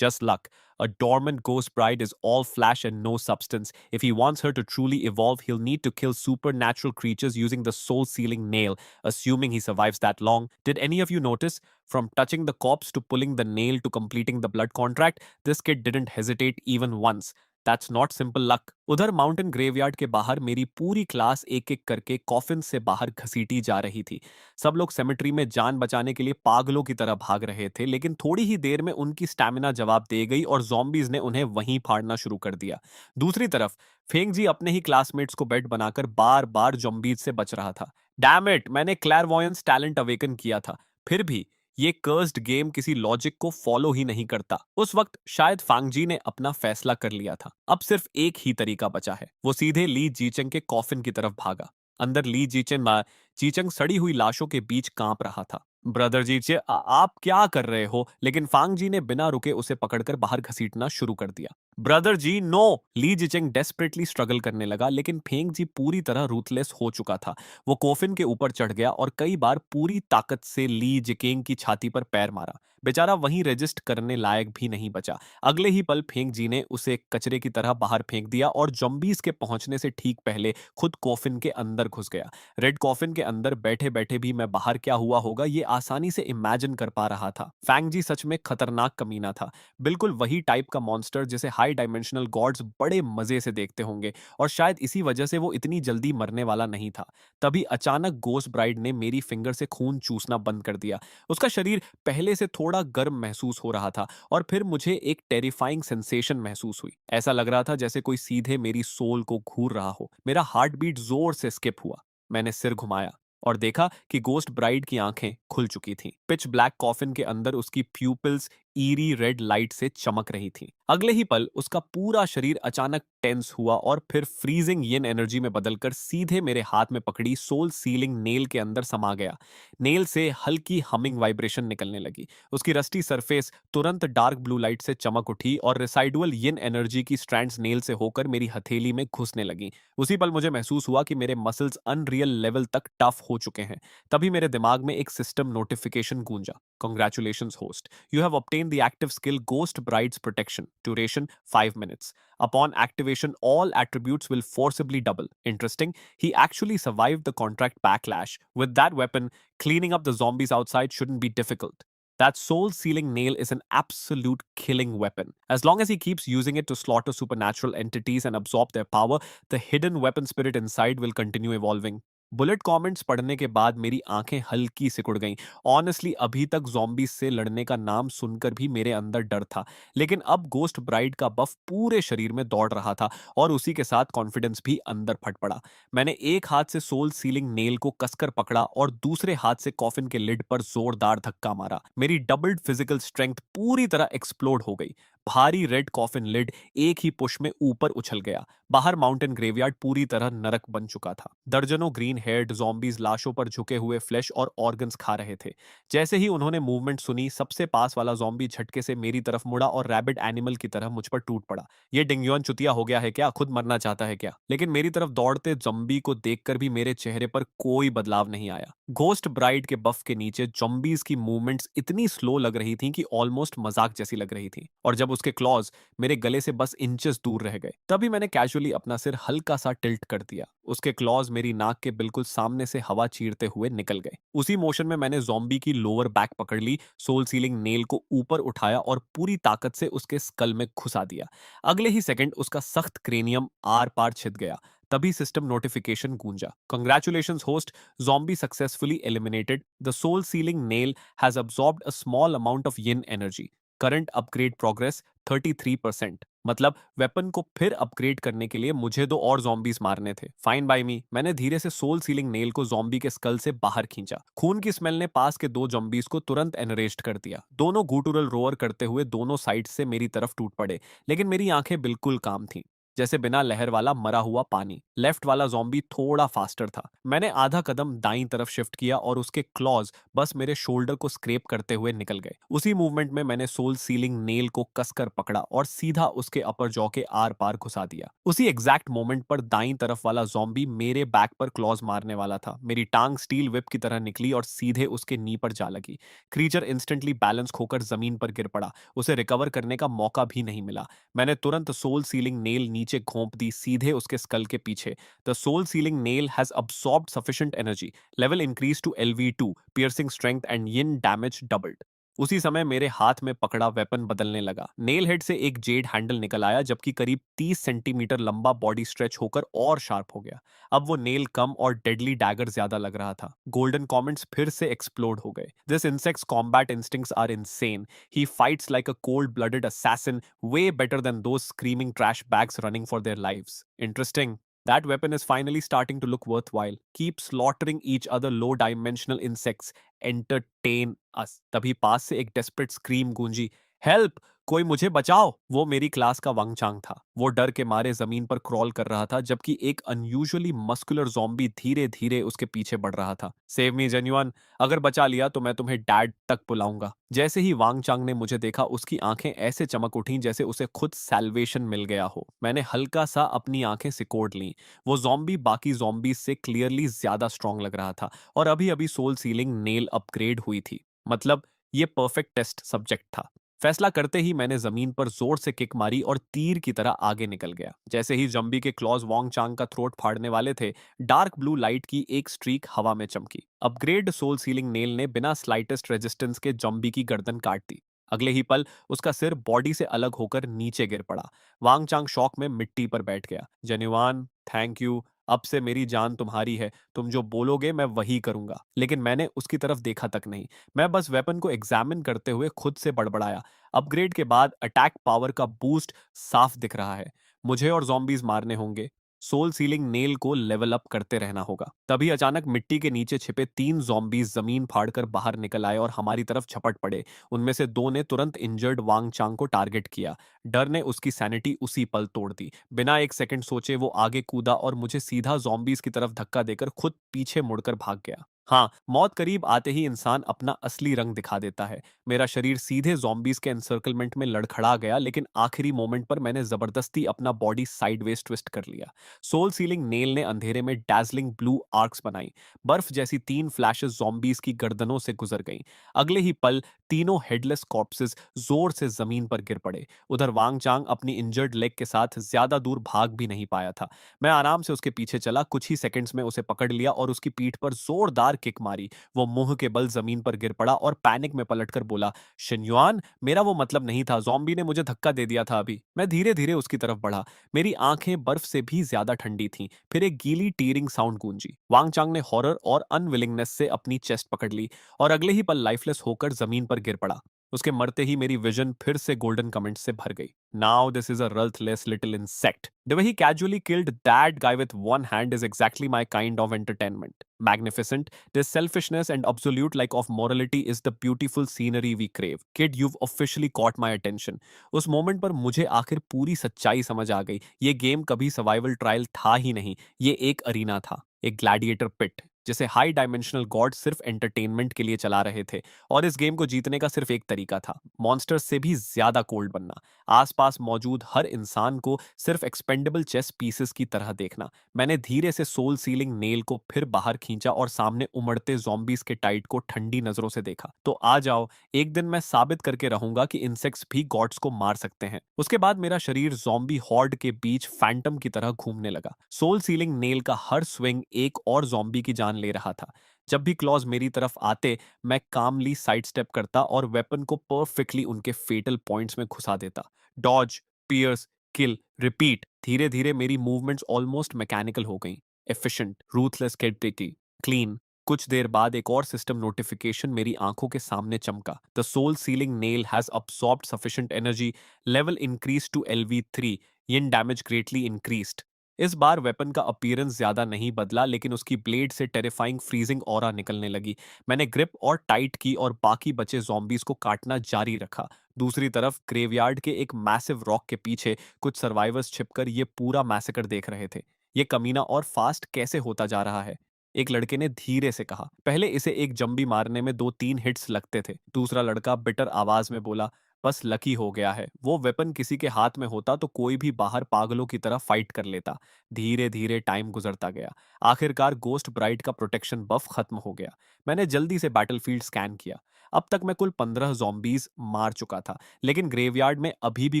Just luck. A dormant ghost bride is all flash and no substance. If he wants her to truly evolve, he'll need to kill supernatural creatures using the soul sealing nail, assuming he survives that long. Did any of you notice? From touching the corpse to pulling the nail to completing the blood contract, this kid didn't hesitate even once. That's not simple luck. उधर माउंटेन ग्रेवयार्ड के बाहर मेरी पूरी क्लास एक एक करके कॉफिन से बाहर घसीटी जा रही थी। सब लोग सेमेट्री में जान बचाने के लिए पागलों की तरह भाग रहे थे, लेकिन थोड़ी ही देर में उनकी स्टैमिना जवाब दे गई और ज़ॉम्बीज़ ने उन्हें वहीं फाड़ना शुरू कर दिया। दूसरी तरफ फेंग जी अपने ही क्लासमेट्स को बेड बनाकर बार बार ज़ॉम्बीज़ से बच रहा था। डैम इट, मैंने क्लैरवॉयंस टैलेंट अवेकन किया था, फिर भी ये कर्स्ड गेम किसी लॉजिक को फॉलो ही नहीं करता। उस वक्त शायद फांगजी ने अपना फैसला कर लिया था। अब सिर्फ एक ही तरीका बचा है। वो सीधे ली जीचंग के कॉफिन की तरफ भागा। अंदर ली जीचंग सड़ी हुई लाशों के बीच कांप रहा था। ब्रदर जीचे, आप क्या कर रहे हो? लेकिन फांगजी ने बिना रुके उसे पकड़कर बाहर घसीटना शुरू कर दिया। ब्रदर जी नो! ली जिचेंग डेस्परेटली स्ट्रगल करने लगा, लेकिन फेंग जी पूरी तरह रूथलेस हो चुका था। वो कोफिन के ऊपर चढ़ गया और कई बार पूरी ताकत से ली जिकेंग की छाती पर पैर मारा। बेचारा वहीं रजिस्ट करने लायक भी नहीं बचा। अगले ही पल फेंक जी ने उसे कचरे की तरह बाहर फेंक दिया और जॉम्बीज के पहुंचने से ठीक पहले खुद कॉफिन के अंदर घुस गया। रेड कॉफिन के अंदर बैठे बैठे भी मैं बाहर क्या हुआ होगा ये आसानी से इमेजिन कर पा रहा था। फैंग जी सच में खतरनाक कमीना था। बिल्कुल वही टाइप का मॉन्स्टर जिसे हाई डायमेंशनल गॉड्स बड़े मजे से देखते होंगे, और शायद इसी वजह से वो इतनी जल्दी मरने वाला नहीं था। तभी अचानक गोस्ट ब्राइड ने मेरी फिंगर से खून चूसना बंद कर दिया। उसका शरीर पहले से थोड़ा गर्म महसूस हो रहा था, और फिर मुझे एक टेरिफाइंग सेंसेशन महसूस हुई। ऐसा लग रहा था जैसे कोई सीधे मेरी सोल को घूर रहा हो। मेरा हार्ट बीट जोर से स्किप हुआ। मैंने सिर घुमाया और देखा कि गोस्ट ब्राइड की आंखें खुल चुकी थीं। पिच ब्लैक कॉफिन के अंदर उसकी प्यूपिल्स ईरी रेड लाइट से चमक रही थीं। अगले ही पल उसका पूरा शरीर अचानक टेंस हुआ और फिर फ्रीजिंग यिन एनर्जी में बदलकर सीधे मेरे हाथ में पकड़ी सोल सीलिंग नेल के अंदर समा गया। नेल से हल्की हमिंग वाइब्रेशन निकलने लगी। उसकी रस्टी सरफेस तुरंत डार्क ब्लू लाइट से चमक उठी और रेसाइडुअल यिन एनर्जी की स्ट्रैंड्स नेल से होकर मेरी हथेली में घुसने लगी। उसी पल मुझे महसूस हुआ कि मेरे मसल्स अनरियल लेवल तक टफ हो चुके हैं। तभी मेरे दिमाग में एक सिस्टम नोटिफिकेशन गूंजा। Congratulations, host. You have obtained the active skill Ghost Bride's Protection. Duration 5 minutes. Upon activation, all attributes will forcibly double. Interesting. He actually survived the contract backlash. With that weapon, cleaning up the zombies outside shouldn't be difficult. That soul sealing nail is an absolute killing weapon. As long as he keeps using it to slaughter supernatural entities and absorb their power, the hidden weapon spirit inside will continue evolving. Bullet comments पढ़ने के बाद मेरी आंखें हल्की सिकुड़ गईं। ऑनेस्टली अभी तक ज़ॉम्बीज़ से लड़ने का नाम सुनकर भी मेरे अंदर डर था, लेकिन अब गोस्ट ब्राइड का बफ पूरे शरीर में दौड़ रहा था और उसी के साथ कॉन्फिडेंस भी अंदर फट पड़ा। मैंने एक हाथ से सोल सीलिंग नेल को कसकर पकड़ा और दूसरे हाथ से कॉफिन के लिड पर जोरदार धक्का मारा। मेरी डबल्ड फिजिकल स्ट्रेंथ पूरी तरह एक्सप्लोड हो गई। भारी रेड कॉफिन लिड एक ही पुश में ऊपर उछल गया। बाहर माउंटेन ग्रेवयार्ड पूरी तरह नरक बन चुका था। दर्जनों ग्रीन हेयर्ड ज़ॉम्बीज़ लाशों पर झुके हुए फ्लैश और ऑर्गन्स खा रहे थे। जैसे ही उन्होंने मूवमेंट सुनी, सबसे पास वाला ज़ॉम्बी झटके से मेरी तरफ मुड़ा और रैबिड एनिमल की तरह मुझ पर टूट पड़ा। ये डिंगयुआन चुतिया हो गया है क्या? खुद मरना चाहता है क्या? लेकिन मेरी तरफ दौड़ते ज़ॉम्बी को देखकर भी मेरे चेहरे पर कोई बदलाव नहीं आया। घोस्ट ब्राइड के बफ के नीचे ज़ॉम्बीज़ की मूवमेंट्स इतनी स्लो लग रही थीं कि ऑलमोस्ट मजाक जैसी लग रही थी, और जब उसके क्लॉज मेरे गले से बस इंचेस दूर रह गए, तभी मैंने कैजुअली अपना सिर हल्का सा टिल्ट कर दिया। उसके क्लॉज मेरी नाक के बिल्कुल सामने से हवा चीरते हुए निकल गए। उसी मोशन में मैंने ज़ॉम्बी की लोअर बैक पकड़ ली, सोल सीलिंग नेल को ऊपर उठाया और पूरी ताकत से उसके स्कल में घुसा दिया। अगले ही सेकंड उसका सख्त क्रेनियम आर पार छिद गया। तभी सिस्टम नोटिफिकेशन गूंजा। Congratulations, host. Zombie successfully eliminated. The soul sealing nail has absorbed a small amount of yin energy. Current upgrade progress 33%। मतलब वेपन को फिर अपग्रेड करने के लिए मुझे दो और zombies मारने थे। फाइन बाय मी। मैंने धीरे से सोल सीलिंग नेल को जॉम्बी के स्कल से बाहर खींचा। खून की स्मेल ने पास के दो zombies को तुरंत एनरेस्ट कर दिया। दोनों गुटुरल रोअर करते हुए दोनों साइड से मेरी तरफ टूट पड़े, लेकिन मेरी आंखें बिल्कुल काम थीं, जैसे बिना लहर वाला मरा हुआ पानी। लेफ्ट वाला ज़ॉम्बी थोड़ा फास्टर था। मैंने आधा कदम दाईं तरफ शिफ्ट किया और उसके क्लॉज बस मेरे शोल्डर को स्क्रैप करते हुए निकल गए। उसी मूवमेंट में मैंने सोल सीलिंग नेल को कसकर पकड़ा और सीधा उसके अपर जॉ के आर पार घुसा दिया। उसी एग्जैक्ट मोमेंट पर दाईं तरफ वाला ज़ॉम्बी मेरे बैक पर क्लॉज मारने वाला था। मेरी टांग स्टील व्हिप की तरह निकली और सीधे उसके नी पर जा लगी। क्रीचर इंस्टेंटली बैलेंस खोकर जमीन पर गिर पड़ा। उसे रिकवर करने का मौका भी नहीं मिला। मैंने तुरंत सोल सीलिंग नेल नीचे घोंप दी, सीधे उसके स्कल के पीछे। The soul sealing nail has absorbed sufficient energy. Level increase to LV2, piercing strength and yin damage doubled. उसी समय मेरे हाथ में पकड़ा वेपन बदलने लगा। नेल हेड से एक जेड हैंडल निकल आया, जबकि करीब 30 सेंटीमीटर लंबा बॉडी स्ट्रेच होकर और शार्प हो गया। अब वो नेल कम और डेडली डैगर ज्यादा लग रहा था। गोल्डन कमेंट्स फिर से एक्सप्लोड हो गए। This insects combat instincts are insane. He fights like a cold blooded assassin, way better than those screaming trash bags running for their lives. Interesting. That weapon is finally starting to look worthwhile. Keep slaughtering each other low dimensional insects. Entertain us. तभी पास से एक desperate scream गूंजी। Help! कोई मुझे बचाओ! वो मेरी क्लास का वंगचांग था। वो डर के मारे जमीन पर क्रॉल कर रहा था, जबकि एक अनयूजुअली मस्कुलर ज़ॉम्बी धीरे धीरे उसके पीछे बढ़ रहा था। Save me genuine. अगर बचा लिया तो मैं तुम्हें डैड तक बुलाऊंगा। जैसे ही वांग चांग ने मुझे देखा, उसकी आंखें ऐसे चमक उठीं जैसे उसे खुद सैल्वेशन मिल गया हो। मैंने हल्का सा अपनी आंखें सिकोड़ लीं। वो ज़ॉम्बी बाकी ज़ॉम्बीज से क्लियरली ज्यादा स्ट्रांग लग रहा था और अभी अभी सोल सीलिंग नेल अपग्रेड हुई थी। मतलब ये परफेक्ट टेस्ट सब्जेक्ट था। फैसला करते ही मैंने जमीन पर जोर से किक मारी और तीर की तरह आगे निकल गया। जैसे ही जंबी के क्लॉज वांग चांग का थ्रोट फाड़ने वाले थे, डार्क ब्लू लाइट की एक स्ट्रीक हवा में चमकी। अपग्रेड सोल सीलिंग नेल ने बिना स्लाइटेस्ट रेजिस्टेंस के जंबी की गर्दन काट दी। अगले ही पल उसका सिर बॉडी से अलग होकर नीचे गिर पड़ा। वांग चांग शॉक में मिट्टी पर बैठ गया। जेन्युआन, थैंक यू। अब से मेरी जान तुम्हारी है, तुम जो बोलोगे मैं वही करूंगा। लेकिन मैंने उसकी तरफ देखा तक नहीं। मैं बस वेपन को एग्जामिन करते हुए खुद से बड़बड़ाया। अपग्रेड के बाद अटैक पावर का बूस्ट साफ दिख रहा है। मुझे और जॉम्बीज मारने होंगे। सोल सीलिंग नेल को लेवल अप करते रहना होगा। तभी अचानक मिट्टी के नीचे छिपे 3 जॉम्बीज जमीन फाड़कर बाहर निकल आए और हमारी तरफ झपट पड़े। उनमें से 2 ने तुरंत इंजर्ड वांग चांग को टारगेट किया। डर ने उसकी सैनिटी उसी पल तोड़ दी। बिना एक सेकंड सोचे वो आगे कूदा और मुझे सीधा जॉम्बीज की तरफ धक्का देकर खुद पीछे मुड़कर भाग गया। हाँ, मौत करीब आते ही इंसान अपना असली रंग दिखा देता है। मेरा शरीर सीधे ज़ॉम्बीज़ के एनसर्कलमेंट में लड़खड़ा गया, लेकिन आखिरी मोमेंट पर मैंने ज़बरदस्ती अपना बॉडी साइडवेज ट्विस्ट कर लिया। सोल सीलिंग नेल ने अंधेरे में डैज़लिंग ब्लू आर्क्स बनाई। बर्फ जैसी 3 फ्लैशेस ज़ॉम्बीज़ की गर्दनों से गुजर गईं। अगले ही पल तीनों हेडलेस कॉर्प्सेस ज़ोर से ज़मीन पर गिर पड़े। उधर वांग चांग अपनी इंजर्ड लेग के साथ ज़्यादा दूर भाग भी नहीं पाया था। मैं आराम से उसके पीछे चला, कुछ ही सेकंड्स में उसे पकड़ लिया और उसकी पीठ पर जोरदार किक मारी। वो मुंह के बल जमीन पर गिर पड़ा और पैनिक में पलटकर बोला, शिन्युआन, मेरा वो मतलब नहीं था, जॉम्बी ने मुझे धक्का दे दिया था अभी। मैं धीरे धीरे उसकी तरफ बढ़ा। मेरी आंखें बर्फ से भी ज्यादा ठंडी थीं। फिर एक गीली टीयरिंग साउंड गूंजी। वांग चांग ने हॉरर और अनविलिंगनेस से अपनी चेस्ट पकड़ ली और अगले ही पल लाइफलेस होकर जमीन पर गिर पड़ा। उसके मरते ही मेरी विजन फिर से गोल्डन कमेंट्स से भर गई। Now this is a ruthless little insect. The way he casually killed that guy with one hand is exactly my kind of entertainment. Magnificent. This selfishness and absolute lack of morality is the beautiful scenery we crave. Kid, you've officially caught my attention. उस मोमेंट पर मुझे आखिर पूरी सच्चाई समझ आ गई। ये गेम कभी सर्वाइवल ट्रायल था ही नहीं, ये एक अरीना था, एक ग्लैडिएटर पिट जिसे हाई डायमेंशनल गॉड सिर्फ एंटरटेनमेंट के लिए चला रहे थे। और इस गेम को जीतने का सिर्फ एक तरीका था, मॉन्स्टर्स से भी ज्यादा कोल्ड बनना। आसपास मौजूद हर इंसान को सिर्फ एक्सपेंडेबल चेस पीसेस की तरह देखना। मैंने धीरे से सोल सीलिंग नेल को फिर बाहर खींचा और सामने उमड़ते जॉम्बीज के टाइट को ठंडी नजरों से देखा। तो आ जाओ, एक दिन मैं साबित करके रहूंगा कि इंसेक्ट्स भी गॉड्स को मार सकते हैं। उसके बाद मेरा शरीर जॉम्बी हॉर्ड के बीच फैंटम की तरह घूमने लगा। सोल सीलिंग नेल का हर स्विंग एक और जॉम्बी की जान ले रहा था। जब भी क्लॉज मेरी तरफ आते, मैं कामली साइड स्टेप करता और वेपन को परफेक्टली उनके फेटल पॉइंट्स में घुसा देता। Dodge, pierce, kill, repeat. धीरे धीरे मेरी मूवमेंट्स ऑलमोस्ट मैकेनिकल हो गईं। एफिशिएंट, रूथलेस क्रेडिटी, क्लीन। कुछ देर बाद एक और सिस्टम नोटिफिकेशन मेरी आंखों के सामने चमका। The soul sealing nail has absorbed sufficient energy, level increase to LV3, yin damage greatly increased. इस बार वेपन का अपीयरेंस ज्यादा नहीं बदला, लेकिन उसकी ब्लेड से टेरिफाइंग फ्रीजिंग ऑरा निकलने लगी। मैंने ग्रिप और टाइट की और बाकी बचे जॉम्बीज को काटना जारी रखा। दूसरी तरफ ग्रेवयार्ड के एक मैसिव रॉक के पीछे कुछ सर्वाइवर्स छिपकर ये पूरा मैसेकर देख रहे थे। ये कमीना और फास्ट कैसे होता जा रहा है? एक लड़के ने धीरे से कहा। पहले इसे एक जंबी मारने में 2-3 हिट्स लगते थे। दूसरा लड़का बिटर आवाज में बोला, बस लकी हो गया है। वो वेपन किसी के हाथ में होता तो कोई भी बाहर पागलों की तरह फाइट कर लेता। धीरे धीरे टाइम गुजरता गया। आखिरकार गोस्ट ब्राइट का प्रोटेक्शन बफ खत्म हो गया। मैंने जल्दी से बैटलफील्ड स्कैन किया। अब तक मैं कुल 15 जॉम्बीज मार चुका था, लेकिन ग्रेवयार्ड में अभी भी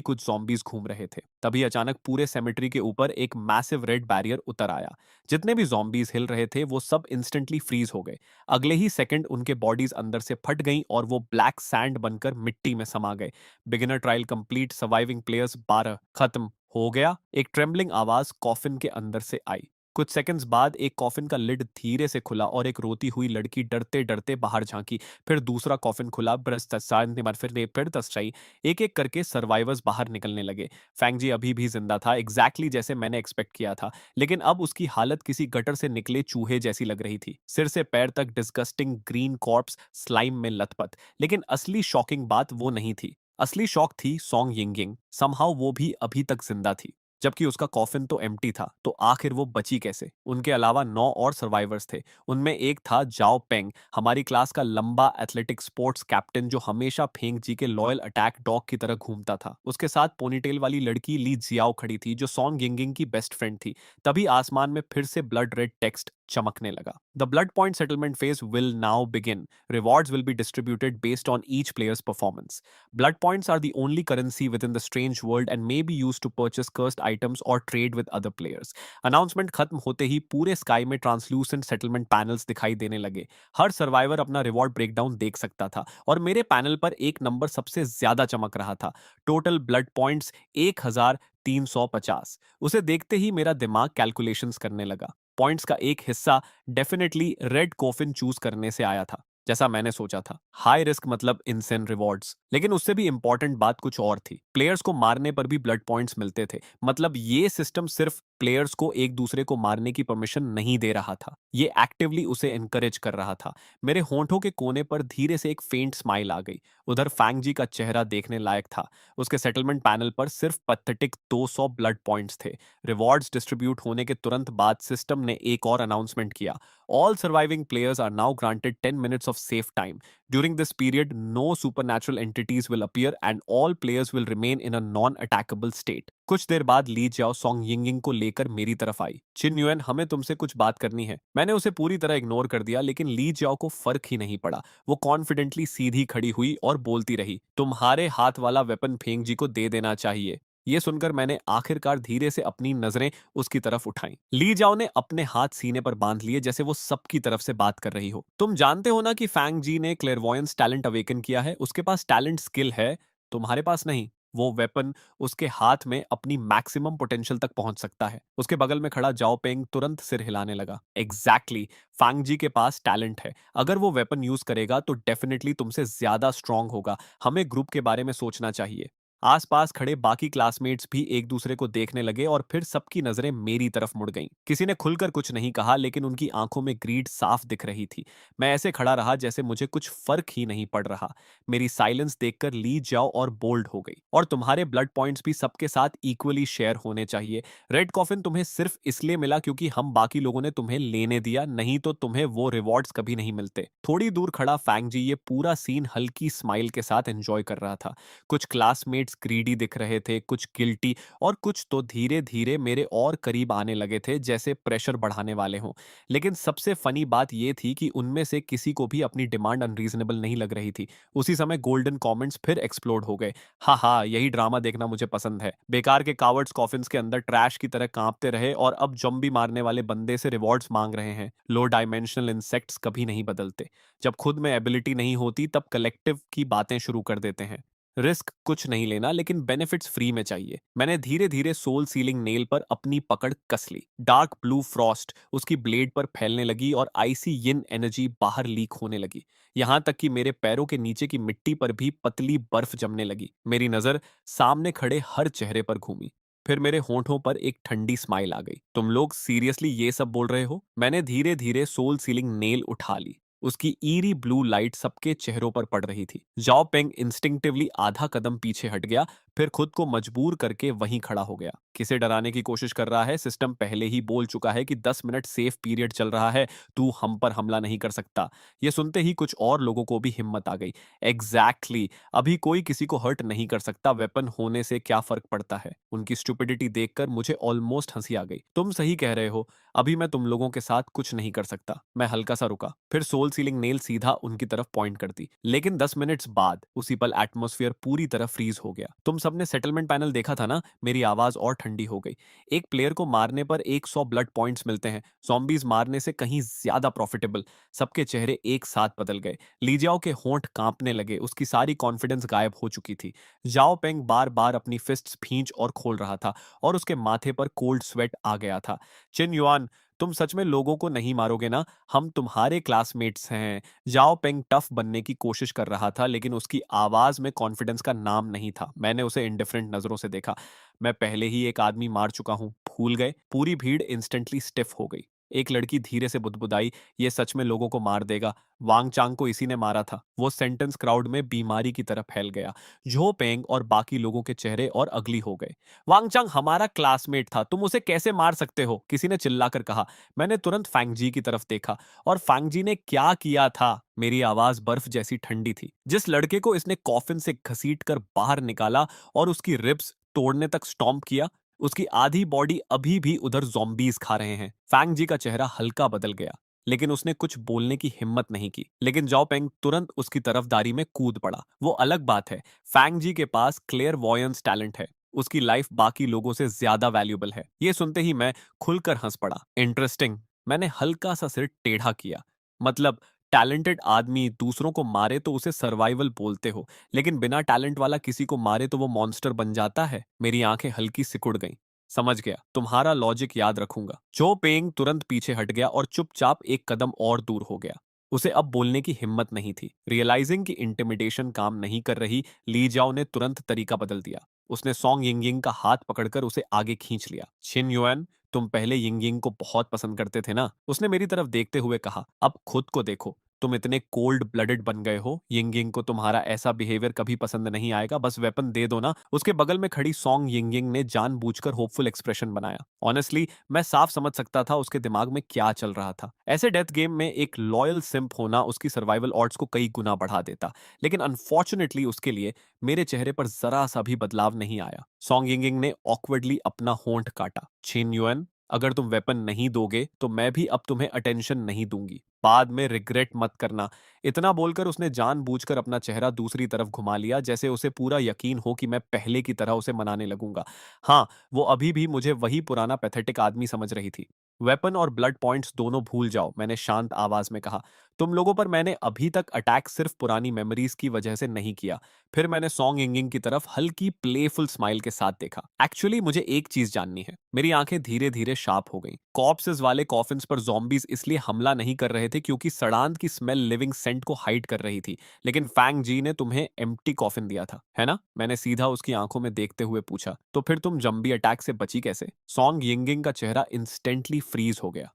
कुछ जॉम्बीज घूम रहे थे। तभी अचानक पूरे सेमेट्री के ऊपर एक मैसिव रेड बैरियर उतर आया। जितने भी जॉम्बीज हिल रहे थे वो सब इंस्टेंटली फ्रीज हो गए। अगले ही सेकंड उनके बॉडीज अंदर से फट गईं और वो ब्लैक सैंड बनकर मिट्टी में समा गए। Beginner trial complete, surviving players 12। खत्म हो गया? एक ट्रेम्बलिंग आवाज कॉफिन के अंदर से आई। कुछ सेकंड्स बाद एक कॉफिन का लिड धीरे से खुला और एक रोती हुई लड़की डरते डरते बाहर झांकी। फिर दूसरा कॉफिन खुला, फिर तस्साई। एक एक करके सर्वाइवर्स बाहर निकलने लगे। फैंगजी अभी भी जिंदा था, एग्जैक्टली जैसे मैंने एक्सपेक्ट किया था, लेकिन अब उसकी हालत किसी गटर से निकले चूहे जैसी लग रही थी। सिर से पैर तक डिस्गस्टिंग ग्रीन कॉर्प्स स्लाइम में लथपथ। लेकिन असली शॉकिंग बात वो नहीं थी। असली शॉक थी सॉन्ग यिंगिंग। समहाउ वो भी अभी तक जिंदा थी, जबकि उसका कॉफिन तो एम्प्टी था। तो आखिर वो बची कैसे? उनके अलावा 9 और सर्वाइवर्स थे। उनमें एक था जाओ पेंग, हमारी क्लास का लंबा एथलेटिक स्पोर्ट्स कैप्टन जो हमेशा फेंग जी के लॉयल अटैक डॉग की तरह घूमता था। उसके साथ पोनीटेल वाली लड़की ली जियाओ खड़ी थी, जो सॉन्ग यिंगिंग की बेस्ट फ्रेंड थी। तभी आसमान में फिर से ब्लड रेड टेक्स्ट चमकने लगा। The blood point settlement phase will now begin. Rewards will be distributed based on each player's performance. Blood points are the only currency within the strange world and may be used to purchase cursed items or trade with other players. Announcement खत्म होते ही पूरे स्काई में ट्रांसलूसेंट सेटलमेंट पैनल्स दिखाई देने लगे। हर सर्वाइवर अपना रिवॉर्ड ब्रेकडाउन देख सकता था और मेरे पैनल पर एक नंबर सबसे ज्यादा चमक रहा था। Total blood points 1350। उसे देखते ही मेरा दिमाग कैलकुलेशंस करने लगा। पॉइंट्स का एक हिस्सा डेफिनेटली रेड कोफिन चूज करने से आया था, जैसा मैंने सोचा था। हाई रिस्क मतलब इनसेन रिवॉर्ड्स। लेकिन उससे भी इंपॉर्टेंट बात कुछ और थी। प्लेयर्स को मारने पर भी ब्लड पॉइंट्स मिलते थे। मतलब ये सिस्टम सिर्फ प्लेयर्स को एक दूसरे को मारने की परमिशन नहीं दे रहा था, ये एक्टिवली उसे एनकरेज कर रहा था। मेरे होंठों के कोने पर धीरे से एक फेंट स्माइल आ गई। उधर फैंग जी का चेहरा देखने लायक था। उसके सेटलमेंट पैनल पर सिर्फ पैथेटिक 200 ब्लड पॉइंट्स थे। रिवॉर्ड्स डिस्ट्रीब्यूट होने के तुरंत बाद सिस्टम ने एक और अनाउंसमेंट किया। All surviving players are now granted 10 minutes of safe time. During this period, no supernatural entities will appear and all players will remain in a non-attackable state. कुछ देर बाद ली जाओ सॉन्ग यिंगिंग को लेकर मेरी तरफ आई। चिन युएन, हमें तुमसे कुछ बात करनी है। मैंने उसे पूरी तरह इग्नोर कर दिया, लेकिन ली जाओ को फर्क ही नहीं पड़ा। वो कॉन्फिडेंटली सीधी खड़ी हुई और बोलती रही, तुम्हारे हाथ वाला वेपन फेंग जी को दे देना चाहिए। ये सुनकर मैंने आखिरकार धीरे से अपनी नजरें उसकी तरफ उठाई। ली जाओ ने अपने हाथ सीने पर बांध लिए, जैसे वो सबकी तरफ से बात कर रही हो। तुम जानते हो ना कि फैंग जी ने क्लेरवॉयंस टैलेंट अवेकन किया है। उसके पास टैलेंट स्किल है, तुम्हारे पास नहीं। वो वेपन उसके हाथ में अपनी मैक्सिमम पोटेंशियल तक पहुंच सकता है। उसके बगल में खड़ा जाओ पेंग तुरंत सिर हिलाने लगा। एग्जैक्टली फैंग जी के पास टैलेंट है। अगर वो वेपन यूज करेगा तो डेफिनेटली तुमसे ज्यादा स्ट्रांग होगा। हमें ग्रुप के बारे में सोचना चाहिए। आसपास खड़े बाकी क्लासमेट्स भी एक दूसरे को देखने लगे और फिर सबकी नजरें मेरी तरफ मुड़ गईं। किसी ने खुलकर कुछ नहीं कहा, लेकिन उनकी आंखों में ग्रीड साफ दिख रही थी। मैं ऐसे खड़ा रहा जैसे मुझे कुछ फर्क ही नहीं पड़ रहा। मेरी साइलेंस देखकर ली जाओ और बोल्ड हो गई। और तुम्हारे ब्लड पॉइंट्स भी सबके साथ इक्वली शेयर होने चाहिए। रेड कॉफिन तुम्हें सिर्फ इसलिए मिला क्योंकि हम बाकी लोगों ने तुम्हें लेने दिया, नहीं तो तुम्हें वो रिवॉर्ड्स कभी नहीं मिलते। थोड़ी दूर खड़ा फैंग जी ये पूरा सीन हल्की स्माइल के साथ एंजॉय कर रहा था। कुछ क्लासमेट्स ग्रीडी दिख रहे थे, कुछ गिल्टी, और कुछ तो धीरे धीरे मेरे और करीब आने लगे थे, जैसे प्रेशर बढ़ाने वाले हों। लेकिन सबसे फनी बात यह थी कि उनमें से किसी को भी अपनी डिमांड अनरीजनेबल नहीं लग रही थी। उसी समय गोल्डन कमेंट्स फिर एक्सप्लोड हो गए। हाँ हाँ, यही ड्रामा देखना मुझे पसंद है। बेकार के कावर्ड्स कॉफिन्स के अंदर ट्रैश की तरह कांपते रहे और अब जॉम्बी मारने वाले बंदे से रिवॉर्ड्स मांग रहे हैं। लो डायमेंशनल इंसेक्ट्स कभी नहीं बदलते। जब खुद में एबिलिटी नहीं होती तब कलेक्टिव की बातें शुरू कर देते हैं। रिस्क कुछ नहीं लेना, लेकिन बेनिफिट्स फ्री में चाहिए। मैंने धीरे धीरे सोल सीलिंग नेल पर अपनी पकड़ कस ली। डार्क ब्लू फ्रॉस्ट उसकी ब्लेड पर फैलने लगी और आइसी यिन एनर्जी बाहर लीक होने लगी। यहां तक कि मेरे पैरों के नीचे की मिट्टी पर भी पतली बर्फ जमने लगी। मेरी नजर सामने खड़े हर चेहरे पर घूमी। फिर मेरे होंठों पर एक ठंडी स्माइल आ गई। तुम लोग सीरियसली ये सब बोल रहे हो? मैंने धीरे धीरे सोल सीलिंग नेल उठा ली। उसकी ईरी ब्लू लाइट सबके चेहरों पर पड़ रही थी। जाओ पेंग इंस्टिंक्टिवली आधा कदम पीछे हट गया, फिर खुद को मजबूर करके वहीं खड़ा हो गया। किसे डराने की कोशिश कर रहा है? सिस्टम पहले ही बोल चुका है कि 10 मिनट सेफ पीरियड चल रहा है, तू हम पर हमला नहीं कर सकता। ये सुनते ही कुछ और लोगों को भी हिम्मत आ गई। एग्जैक्टली अभी कोई किसी को हर्ट नहीं कर सकता, वेपन होने से क्या फर्क पड़ता है? उनकी स्टुपिडिटी देखकर मुझे ऑलमोस्ट हंसी आ गई। तुम सही कह रहे हो, अभी मैं तुम लोगों के साथ कुछ नहीं कर सकता। मैं हल्का सा रुका, फिर सोल सीलिंग नेल सीधा उनकी तरफ पॉइंट कर दी। लेकिन 10 मिनट्स बाद उसी पल एटमॉस्फेयर पूरी तरह फ्रीज हो गया। तुम सबने सेटलमेंट पैनल देखा था ना? मेरी आवाज और ठंडी हो गई। एक प्लेयर को मारने पर 100 ब्लड पॉइंट्स मिलते हैं, ज़ॉम्बीज मारने से कहीं ज्यादा प्रॉफिटेबल। सबके चेहरे एक साथ बदल गए। लीजाओ के होंठ कांपने लगे, उसकी सारी कॉन्फिडेंस गायब हो चुकी थी। जाओ पेंग बार बार अपनी फिस्ट्स भींच और खोल रहा था और उसके माथे पर कोल्ड स्वेट आ गया था। चिन युआन, तुम सच में लोगों को नहीं मारोगे ना? हम तुम्हारे क्लासमेट्स हैं। जाओ पेंग टफ बनने की कोशिश कर रहा था, लेकिन उसकी आवाज में कॉन्फिडेंस का नाम नहीं था। मैंने उसे इंडिफरेंट नजरों से देखा। मैं पहले ही एक आदमी मार चुका हूं, भूल गए? पूरी भीड़ इंस्टेंटली स्टिफ हो गई। एक लड़की धीरे से बुदबुदाई, ये सच में लोगों को मार देगा। वांग चांग को इसी ने मारा था। वो सेंटेंस क्राउड में बीमारी की तरह फैल गया। झो पेंग और बाकी लोगों के चेहरे और अगली हो गए। वांगचांग हमारा क्लासमेट था, तुम उसे कैसे मार सकते हो? किसी ने चिल्लाकर कहा। मैंने तुरंत फैंगजी की तरफ देखा, और फैंगजी ने क्या किया था? मेरी आवाज बर्फ जैसी ठंडी थी। जिस लड़के को इसने कॉफिन से घसीट कर बाहर निकाला और उसकी रिब्स तोड़ने तक स्टॉम्प किया, उसकी आधी बॉडी अभी भी उधर ज़ॉम्बीज़ खा रहे हैं। फैंग जी का चेहरा हल्का बदल गया, लेकिन उसने कुछ बोलने की हिम्मत नहीं की। लेकिन जाओ पेंग तुरंत उसकी तरफदारी में कूद पड़ा। वो अलग बात है, फैंग जी के पास क्लेयरवॉयंस टैलेंट है। उसकी लाइफ बाकी लोगों से ज्यादा वैल्यूबल है। ये सुनते ही मैं खुलकर हंस पड़ा। इंटरेस्टिंग। मैंने हल्का सा सिर टेढ़ा किया। मतलब टैलेंटेड आदमी दूसरों को मारे तो उसे सर्वाइवल बोलते हो, लेकिन बिना टैलेंट वाला किसी को मारे तो वो मॉन्स्टर बन जाता है। मेरी आंखें हल्की सिकुड़ गईं। समझ गया, तुम्हारा लॉजिक याद रखूंगा। जो पेंग तुरंत पीछे हट गया और चुपचाप एक कदम और दूर हो गया। उसे अब बोलने की हिम्मत नहीं थी। रियलाइजिंग कि इंटिमिडेशन काम नहीं कर रही, ली जाओ ने तुरंत तरीका बदल दिया। उसने सॉन्ग यिंगिंग का हाथ पकड़कर उसे आगे खींच लिया। छिन युएन, तुम पहले यिंगिंग को बहुत पसंद करते थे ना? उसने मेरी तरफ देखते हुए कहा। अब खुद को देखो, तुम इतने कोल्ड ब्लडेड बन गए हो। यिंगिंग को तुम्हारा ऐसा बिहेवियर कभी पसंद नहीं आएगा। बस वेपन दे दो ना। उसके बगल में खड़ी सॉन्ग यिंगिंग ने जानबूझकर होपफुल एक्सप्रेशन बनाया। ऑनेस्टली मैं साफ समझ सकता था उसके दिमाग में क्या चल रहा था। ऐसे डेथ गेम में एक लॉयल सिंप होना उसकी सर्वाइवल ऑड्स को कई गुना बढ़ा देता। लेकिन अनफॉर्चुनेटली उसके लिए मेरे चेहरे पर जरा सा भी बदलाव नहीं आया। सॉन्ग यिंगिंग ने ऑकवर्डली अपना होंठ काटा। छिन युएन, अगर तुम वेपन नहीं दोगे तो मैं भी अब तुम्हें अटेंशन नहीं दूंगी। बाद में रिग्रेट मत करना। इतना बोलकर उसने जानबूझकर अपना चेहरा दूसरी तरफ घुमा लिया, जैसे उसे पूरा यकीन हो कि मैं पहले की तरह उसे मनाने लगूंगा। हाँ, वो अभी भी मुझे वही पुराना पैथेटिक आदमी समझ रही थी। वेपन और ब्लड पॉइंट्स दोनों भूल जाओ, मैंने शांत आवाज में कहा। तुम लोगों पर मैंने अभी तक अटैक सिर्फ पुरानी मेमोरीज की वजह से नहीं किया। फिर मैंने सॉन्ग यिंगिंग की तरफ हल्की प्लेफुल स्माइल के साथ देखा। एक्चुअली मुझे एक चीज जाननी है। मेरी आंखें धीरे धीरे शार्प हो गईं। कॉर्प्सेस वाले कॉफिन्स पर ज़ॉम्बीज इसलिए हमला नहीं कर रहे थे क्योंकि सड़ांत की स्मेल लिविंग सेंट को हाइड कर रही थी। लेकिन फैंग जी ने तुम्हें एम्प्टी कॉफिन दिया था, है ना? मैंने सीधा उसकी आंखों में देखते हुए पूछा। तो फिर तुम जंबी अटैक से बची कैसे? सॉन्ग यिंगिंग का चेहरा इंस्टेंटली फ्रीज हो गया।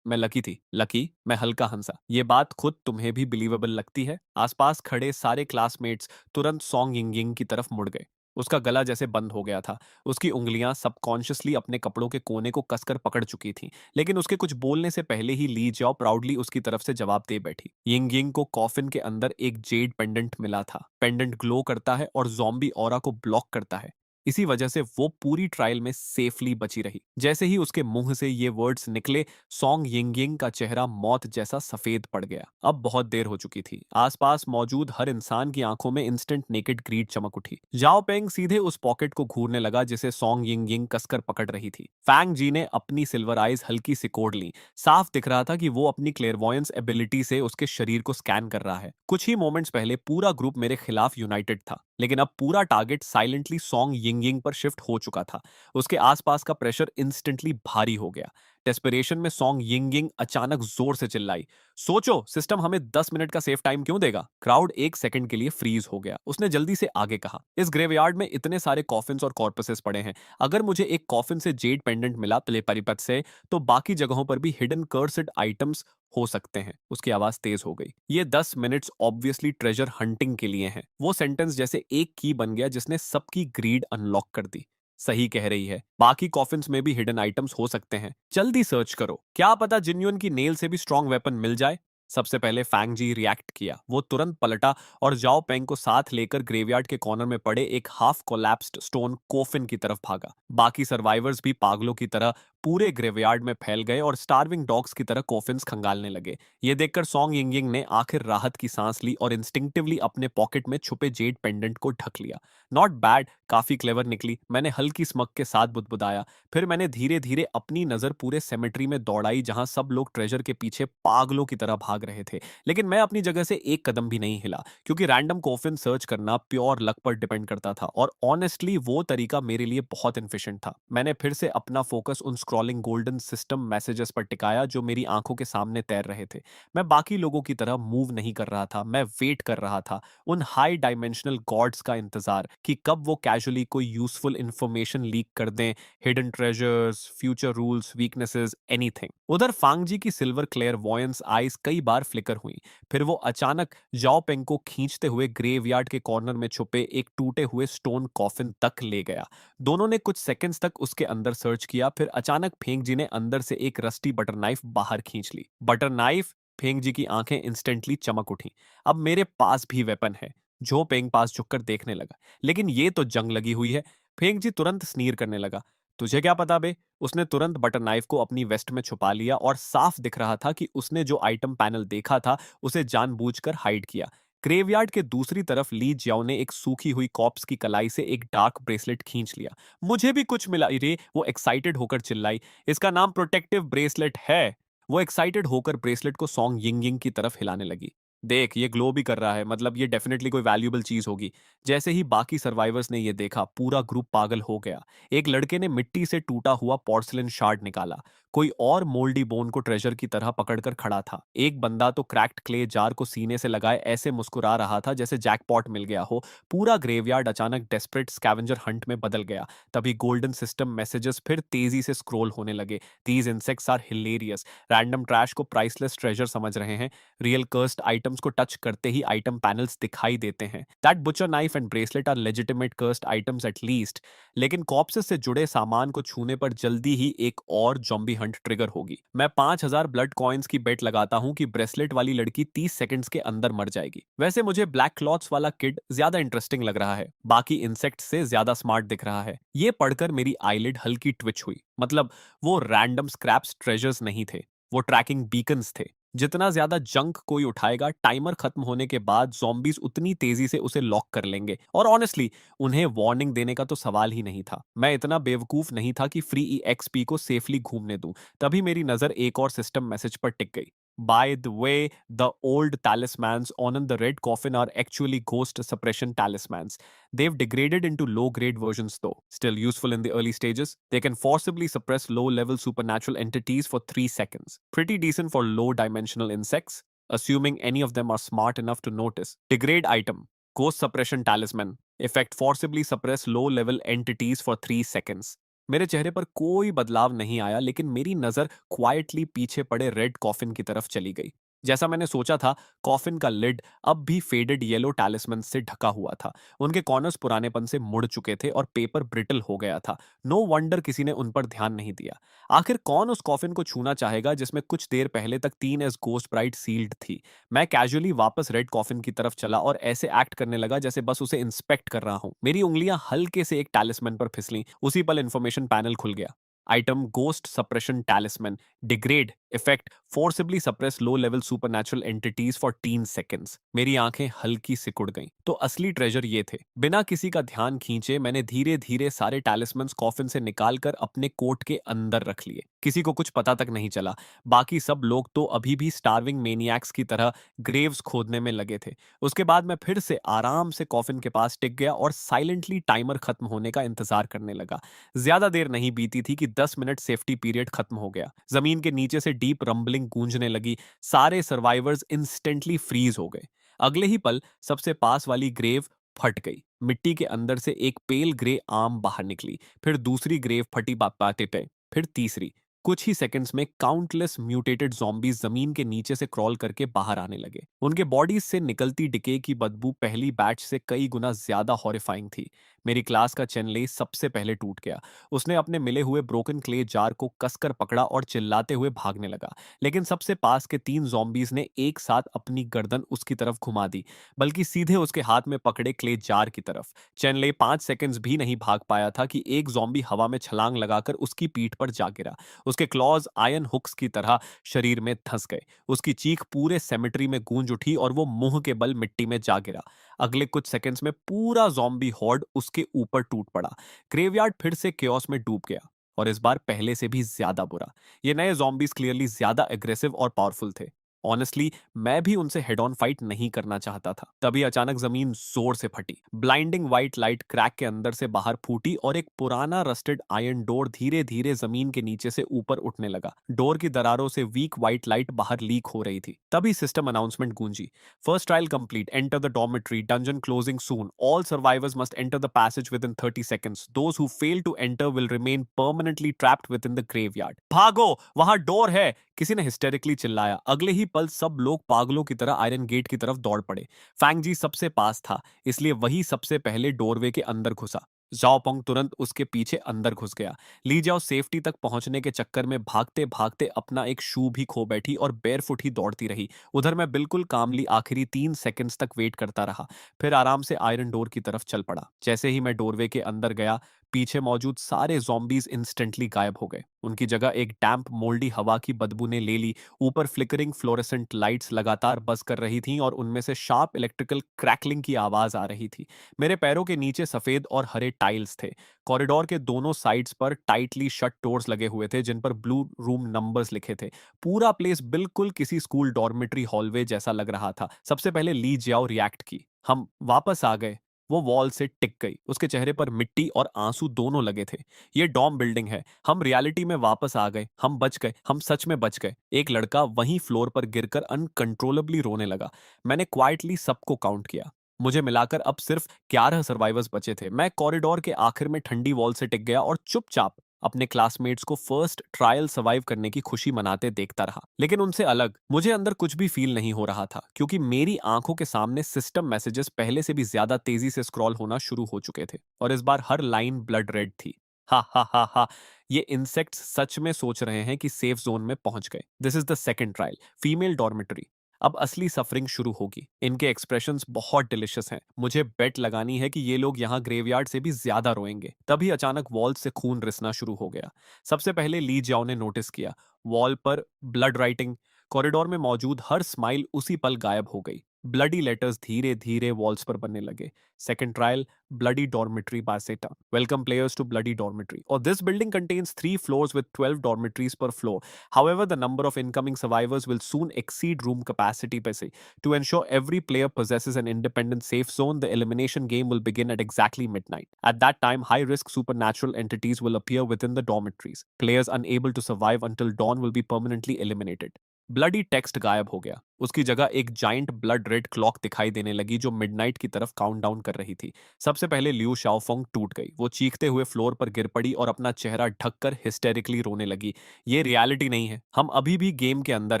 मैं लकी थी। लकी? मैं हल्का हंसा। ये बात खुद तुम्हें भी बिलीवेबल लगती है? आसपास खड़े सारे क्लासमेट्स तुरंत सॉन्ग यिंगिंग की तरफ मुड़ गए। उसका गला जैसे बंद हो गया था। उसकी उंगलियां सबकॉन्शियसली अपने कपड़ों के कोने को कसकर पकड़ चुकी थीं। लेकिन उसके कुछ बोलने से पहले ही ली जाओ प्राउडली उसकी तरफ से जवाब दे बैठी। यिंग यिंग को कॉफिन के अंदर एक जेड पेंडेंट मिला था। पेंडेंट ग्लो करता है और ज़ॉम्बी ऑरा को ब्लॉक करता है। इसी वजह से वो पूरी ट्रायल में सेफली बची रही। जैसे ही उसके मुंह से ये वर्ड्स निकले, सॉन्ग यिंग यिंग का चेहरा मौत जैसा सफेद पड़ गया। अब बहुत देर हो चुकी थी। आसपास मौजूद हर इंसान की आंखों में इंस्टेंट नेकेड ग्रीड चमक उठी। जाओ पेंग सीधे उस पॉकेट को घूरने लगा जिसे सॉन्ग यिंग यिंग कसकर पकड़ रही थी। फैंग जी ने अपनी सिल्वर आइज हल्की सिकोड़ ली। साफ दिख रहा था कि वो अपनी क्लेयरवॉयंस एबिलिटी से उसके शरीर को स्कैन कर रहा है। कुछ ही मोमेंट्स पहले पूरा ग्रुप मेरे खिलाफ यूनाइटेड था, लेकिन अब पूरा target silently song Ying Ying पर शिफ्ट हो चुका था। उसके आसपास का प्रेशर इंस्टेंटली भारी हो गया। डेस्परेशन में सॉन्ग यिंग यिंग अचानक जोर से चिल्लाई। सोचो, सिस्टम हमें 10 मिनट का सेफ टाइम क्यों देगा? क्राउड एक सेकंड के लिए फ्रीज हो गया। उसने जल्दी से आगे कहा, इस ग्रेवयार्ड में इतने सारे कॉफिन्स और कॉर्पसेस पड़े हैं। अगर मुझे एक कॉफिन से जेड पेंडेंट मिला परिपथ से, तो बाकी जगहों पर भी हिडन कर्सिड आइटम्स हो सकते हैं। उसकी आवाज तेज हो गई। ये 10 मिनट्स ऑब्वियसली ट्रेजर हंटिंग के लिए हैं। वो सेंटेंस जैसे एक की बन गया जिसने सबकी ग्रीड अनलॉक कर दी। सही कह रही है, बाकी कॉफिन्स में भी हिडन आइटम्स हो सकते हैं। जल्दी सर्च करो, क्या पता जिन्युन की नेल से भी स्ट्रॉन्ग वेपन मिल जाए। सबसे पहले फैंग जी रिएक्ट किया। वो तुरंत पलटा और जाओ पेंग को साथ लेकर ग्रेवयार्ड के कॉर्नर में पड़े एक हाफ कोलैप्स्ड स्टोन कोफिन की तरफ भागा। बाकी सर्वाइवर्स भी पागलों की तरह पूरे ग्रेवयार्ड में फैल गए और स्टार्विंग डॉग्स की तरह कोफिन्स खंगालने लगे। ये देखकर सॉन्ग यिंग यिंग ने आखिर राहत की सांस ली और इंस्टिंक्टिवली अपने पॉकेट में छुपे जेड पेंडेंट को ढक लिया। नॉट बैड, काफी क्लेवर निकली, मैंने हल्की स्मक के साथ बुदबुदाया। फिर मैंने धीरे धीरे अपनी नजर पूरे सेमेट्री में दौड़ाई जहां सब लोग ट्रेजर के पीछे पागलों की तरह भाग रहे थे। लेकिन मैं अपनी जगह से एक कदम भी नहीं हिला, क्योंकि रैंडम कोफिन सर्च करना प्योर लक पर डिपेंड करता था और ऑनेस्टली वो तरीका मेरे लिए बहुत इनफिशिएंट था। मैंने फिर से अपना फोकस उन स्क्रॉलिंग गोल्डन सिस्टम मैसेजेस पर टिकाया जो मेरी आंखों के सामने तैर रहे थे। मैं बाकी लोगों की तरह मूव नहीं कर रहा था, मैं वेट कर रहा था, उन हाई डायमेंशनल गॉड्स का इंतजार कि कब वो कैजुअली कोई यूजफुल इंफॉर्मेशन लीक कर दें। Hidden treasures, future rules, weaknesses, anything. उधर फांग जी की सिल्वर क्लेयर वॉयंस आइज कई बार फ्लिकर हुई। फिर वो अचानक जाओ पेंग को खींचते हुए ग्रेवयार्ड के कॉर्नर में छुपे एक टूटे हुए स्टोन कॉफिन तक ले गया। दोनों ने कुछ सेकंड्स तक उसके अंदर सर्च किया। फिर अचानक फेंग जी ने अंदर से एक रस्टी बटर नाइफ बाहर खींच ली। Butter knife? फेंग जी की आंखें इंस्टेंटली चमक उठी। अब मेरे पास भी वेपन है। जो पेंग पास झुककर देखने लगा। लेकिन ये तो जंग लगी हुई है। फेंग जी तुरंत स्नीर करने लगा। तुझे क्या पता बे? उसने तुरंत बटर नाइफ को अपनी वेस्ट में छुपा लिया और साफ दिख रहा था कि उसने जो आइटम पैनल देखा था उसे जानबूझकर हाइड किया। ग्रेवयार्ड के दूसरी तरफ ली जियाओ ने एक सूखी हुई कॉप्स की कलाई से एक डार्क ब्रेसलेट खींच लिया। मुझे भी कुछ मिला रे, वो एक्साइटेड होकर चिल्लाई। इसका नाम प्रोटेक्टिव ब्रेसलेट है। वो एक्साइटेड होकर ब्रेसलेट को सॉन्ग यिंग यिंग की तरफ हिलाने लगी। देख, ये ग्लो भी कर रहा है, मतलब ये डेफिनेटली कोई वैल्यूएबल चीज होगी। जैसे ही बाकी सर्वाइवर्स ने ये देखा, पूरा ग्रुप पागल हो गया। एक लड़के ने मिट्टी से टूटा हुआ पोर्सलिन शार्ड निकाला। कोई और मोल्डी बोन को ट्रेजर की तरह पकड़कर खड़ा था। एक बंदा तो क्रैक्ड क्ले जार को सीने से लगाए ऐसे मुस्कुरा रहा था जैसे जैकपॉट मिल गया हो। पूरा ग्रेवयार्ड अचानक डेस्परेट स्कैवेंजर हंट में बदल गया। तभी गोल्डन सिस्टम मैसेजेस फिर तेजी से स्क्रॉल होने लगे। These insects are hilarious. Random trash को प्राइसलेस ट्रेजर समझ रहे हैं। रियल कर्स्ड आइटम्स को टच करते ही आइटम पैनल्स दिखाई देते हैं। That butcher knife and bracelet are legitimate cursed items at least. लेकिन कॉप्सेस से जुड़े सामान को छूने पर जल्दी ही एक और जॉम्बी हंट ट्रिगर होगी। मैं 5,000 ब्लड कॉइन्स की बेट लगाता हूं कि ब्रेसलेट वाली लड़की 30 सेकंड्स के अंदर मर जाएगी। वैसे मुझे ब्लैक क्लॉथ्स वाला किड ज्यादा इंटरेस्टिंग लग रहा है, बाकी इंसेक्ट से ज्यादा स्मार्ट दिख रहा है। ये पढ़कर मेरी आईलिड हल्की ट्विच हुई। मतलब वो रैंडम स्क्रैप्स ट्रेजर्स नहीं थे, वो ट्रैकिंग बीकन्स थे। जितना ज्यादा जंक कोई उठाएगा, टाइमर खत्म होने के बाद zombies उतनी तेजी से उसे लॉक कर लेंगे। और ऑनेस्टली, उन्हें वार्निंग देने का तो सवाल ही नहीं था। मैं इतना बेवकूफ नहीं था कि फ्री EXP को सेफली घूमने दूं। तभी मेरी नजर एक और सिस्टम मैसेज पर टिक गई। By the way, the old talismans on the red coffin are actually ghost suppression talismans. They've degraded into low-grade versions though, still useful in the early stages. They can forcibly suppress low-level supernatural entities for 3 seconds. Pretty decent for low-dimensional insects, assuming any of them are smart enough to notice. Degrade item. Ghost suppression talisman. Effect forcibly suppress low-level entities for 3 seconds. मेरे चेहरे पर कोई बदलाव नहीं आया, लेकिन मेरी नजर क्वाइटली पीछे पड़े रेड कॉफिन की तरफ चली गई। जैसा मैंने सोचा था, कॉफिन का लिड अब भी फेडेड येलो टैलिस्मन से ढका हुआ था। उनके कॉर्नर्स पुरानेपन से मुड़ चुके थे और पेपर ब्रिटल हो गया था। नो वंडर किसी ने उन पर ध्यान नहीं दिया। आखिर कौन उस कॉफिन को छूना चाहेगा जिसमें कुछ देर पहले तक 3 एस गोस्ट ब्राइट सील्ड थी। मैं कैजुअली वापस रेड कॉफिन की तरफ चला और ऐसे एक्ट करने लगा जैसे बस उसे इंस्पेक्ट कर रहा हूं। मेरी उंगलियां हल्के से एक टैलिस्मैन पर फिसली। उसी पल इंफॉर्मेशन पैनल खुल गया। Item ghost suppression टैलिस्मैन। Degrade effect forcibly suppress low level supernatural entities for 10 seconds. मेरी आंखें हल्की सिकुड़ गईं। तो असली ट्रेजर ये थे। बिना किसी का ध्यान खींचे मैंने धीरे धीरे सारे टैलिस्मन्स कॉफिन से निकालकर अपने कोट के अंदर रख लिए। किसी को कुछ पता तक नहीं चला। बाकी सब लोग तो अभी भी स्टार्विंग मेनियाक्स की तरह ग्रेव्स खोदने में लगे थे। उसके बाद मैं फिर से आराम से कॉफिन के पास टिक गया और साइलेंटली टाइमर खत्म होने का इंतजार करने लगा। ज्यादा देर नहीं बीती थी कि 10 मिनट सेफ्टी पीरियड खत्म हो गया। जमीन के नीचे से डीप रंबलिंग गूंजने लगी। सारे सर्वाइवर्स इंस्टेंटली फ्रीज हो गए। अगले ही पल सबसे पास वाली ग्रेव फट गई। मिट्टी के अंदर से एक पेल ग्रे आर्म बाहर निकली। फिर दूसरी ग्रेव फटी पाते पे, फिर तीसरी। कुछ ही सेकंड्स में काउंटलेस म्यूटेटेड zombies जमीन के नीचे से क्रॉल करके बाहर आने लगे। उनके बॉडीज से निकलती डिके की बदबू पहली बैच से कई गुना ज्यादा हॉरिफाइंग थी। मेरी क्लास का चेनले सबसे पहले टूट गया। उसने अपने मिले हुए ब्रोकन क्ले जार को कसकर पकड़ा और चिल्लाते हुए भागने लगा। लेकिन सबसे पास के 3 zombies ने एक साथ अपनी गर्दन उसकी तरफ घुमा दी, बल्कि सीधे उसके हाथ में पकड़े क्ले जार की तरफ। चेनले 5 सेकंड्स भी नहीं भाग पाया था कि एक जॉम्बी हवा में छलांग लगाकर उसकी पीठ पर जा गिरा। उसके क्लॉज आयन हुक्स की तरह शरीर में धंस गए। उसकी चीख पूरे सेमेट्री में गूंज उठी और वो मुंह के बल मिट्टी में जा गिरा। अगले कुछ सेकंड्स में पूरा ज़ॉम्बी हॉर्ड उसके ऊपर टूट पड़ा। ग्रेवयार्ड फिर से केओस में डूब गया, और इस बार पहले से भी ज्यादा बुरा। ये नए ज़ॉम्बीज क्लियरली ज्यादा एग्रेसिव और पावरफुल थे। ऑनेस्टली, मैं भी उनसे हेड ऑन फाइट नहीं करना चाहता था। तभी अचानक जमीन जोर से फटी। ब्लाइंडिंग व्हाइट लाइट क्रैक के अंदर से बाहर फूटी और एक पुराना रस्टेड आयरन डोर धीरे धीरे जमीन के नीचे से ऊपर उठने लगा। डोर की दरारों से वीक व्हाइट लाइट बाहर लीक हो रही थी। तभी system announcement Gunji. First trial complete. Enter the dormitory. Dungeon closing soon. All survivors must enter the passage within 30 seconds. Those who fail to enter will remain permanently trapped within the graveyard. भागो, वहां डोर है! किसी ने हिस्टेरिकली चिल्लाया। अगले ही पल सब लोग पागलों की तरह आयरन गेट की तरफ दौड़ पड़े। फैंग जी सबसे पास था, इसलिए वही सबसे पहले डोरवे के अंदर घुसा। जाओ पोंग तुरंत उसके पीछे अंदर घुस गया। ली जाओ सेफ्टी तक पहुंचने के चक्कर में भागते भागते अपना एक शू भी खो बैठी और बेयरफुट ही दौड़ती रही। उधर मैं बिल्कुल कामली आखिरी 3 सेकंड्स तक वेट करता रहा, फिर आराम से आयरन डोर की तरफ चल पड़ा। जैसे ही मैं डोरवे के अंदर गया, पीछे मौजूद सारे ज़ॉम्बीज़ इंस्टेंटली गायब हो गए। उनकी जगह एक डैम्प मोल्डी हवा की बदबू ने ले ली। ऊपर फ्लिकरिंग फ्लोरेसेंट लाइट्स लगातार बज़ कर रही थीं और उनमें से शार्प इलेक्ट्रिकल क्रैकलिंग की आवाज़ आ रही थी। मेरे पैरों के नीचे सफ़ेद और हरे टाइल्स थे। कॉरिडोर के दोनों साइड्स पर टाइटली शट डोर्स लगे हुए थे जिन पर ब्लू रूम नंबर्स लिखे थे। पूरा प्लेस बिल्कुल किसी स्कूल डॉर्मेट्री हॉलवे जैसा लग रहा था। सबसे पहले ली जियाओ रिएक्ट की। हम वापस आ गए। वो वॉल से टिक गई। उसके चेहरे पर मिट्टी और आंसू दोनों लगे थे। ये डॉम बिल्डिंग है। हम रियलिटी में वापस आ गए। हम बच गए। हम सच में बच गए। एक लड़का वहीं फ्लोर पर गिरकर अनकंट्रोलेबली रोने लगा। मैंने क्वाइटली सबको काउंट किया। मुझे मिलाकर अब सिर्फ 11 सर्वाइवर्स बचे थे। मैं कॉरिडोर के आखिर में ठंडी वॉल से टिक गया और चुपचाप अपने क्लासमेट्स को फर्स्ट ट्रायल सर्वाइव करने की खुशी मनाते देखता रहा। लेकिन उनसे अलग मुझे अंदर कुछ भी फील नहीं हो रहा था, क्योंकि मेरी आंखों के सामने सिस्टम मैसेजेस पहले से भी ज्यादा तेजी से स्क्रॉल होना शुरू हो चुके थे और इस बार हर लाइन ब्लड रेड थी। हा हा हा हा। ये इंसेक्ट्स सच में सोच रहे हैं कि सेफ जोन में पहुंच गए। This is the second trial, female dormitory. अब असली सफरिंग शुरू होगी। इनके एक्सप्रेशंस बहुत डिलिशियस हैं। मुझे बेट लगानी है कि ये लोग यहाँ ग्रेवयार्ड से भी ज्यादा रोएंगे। तभी अचानक वॉल से खून रिसना शुरू हो गया। सबसे पहले ली जाओ ने नोटिस किया। वॉल पर ब्लड राइटिंग। कॉरिडोर में मौजूद हर स्माइल उसी पल गायब हो गई। ब्लडी लेटर्स धीरे धीरे वॉल्स पर बनने लगे। Second trial, bloody dormitory Baseta. Welcome players to bloody dormitory. Or this building contains 3 floors with 12 dormitories per floor. However, the number of incoming survivors will soon exceed room capacity per se. To ensure every player possesses an independent safe zone, the elimination game will begin at exactly midnight. At that time, high-risk supernatural entities will appear within the dormitories. Players unable to survive until dawn will be permanently eliminated. Bloody text गायब हो गया। उसकी जगह एक जाइंट ब्लड रेड क्लॉक दिखाई देने लगी जो मिडनाइट की तरफ काउंटडाउन कर रही थी। सबसे पहले लियू शाओफोंग टूट गई। वो चीखते हुए फ्लोर पर गिर पड़ी और अपना चेहरा ढककर हिस्टेरिकली रोने लगी। ये रियलिटी नहीं है, हम अभी भी गेम के अंदर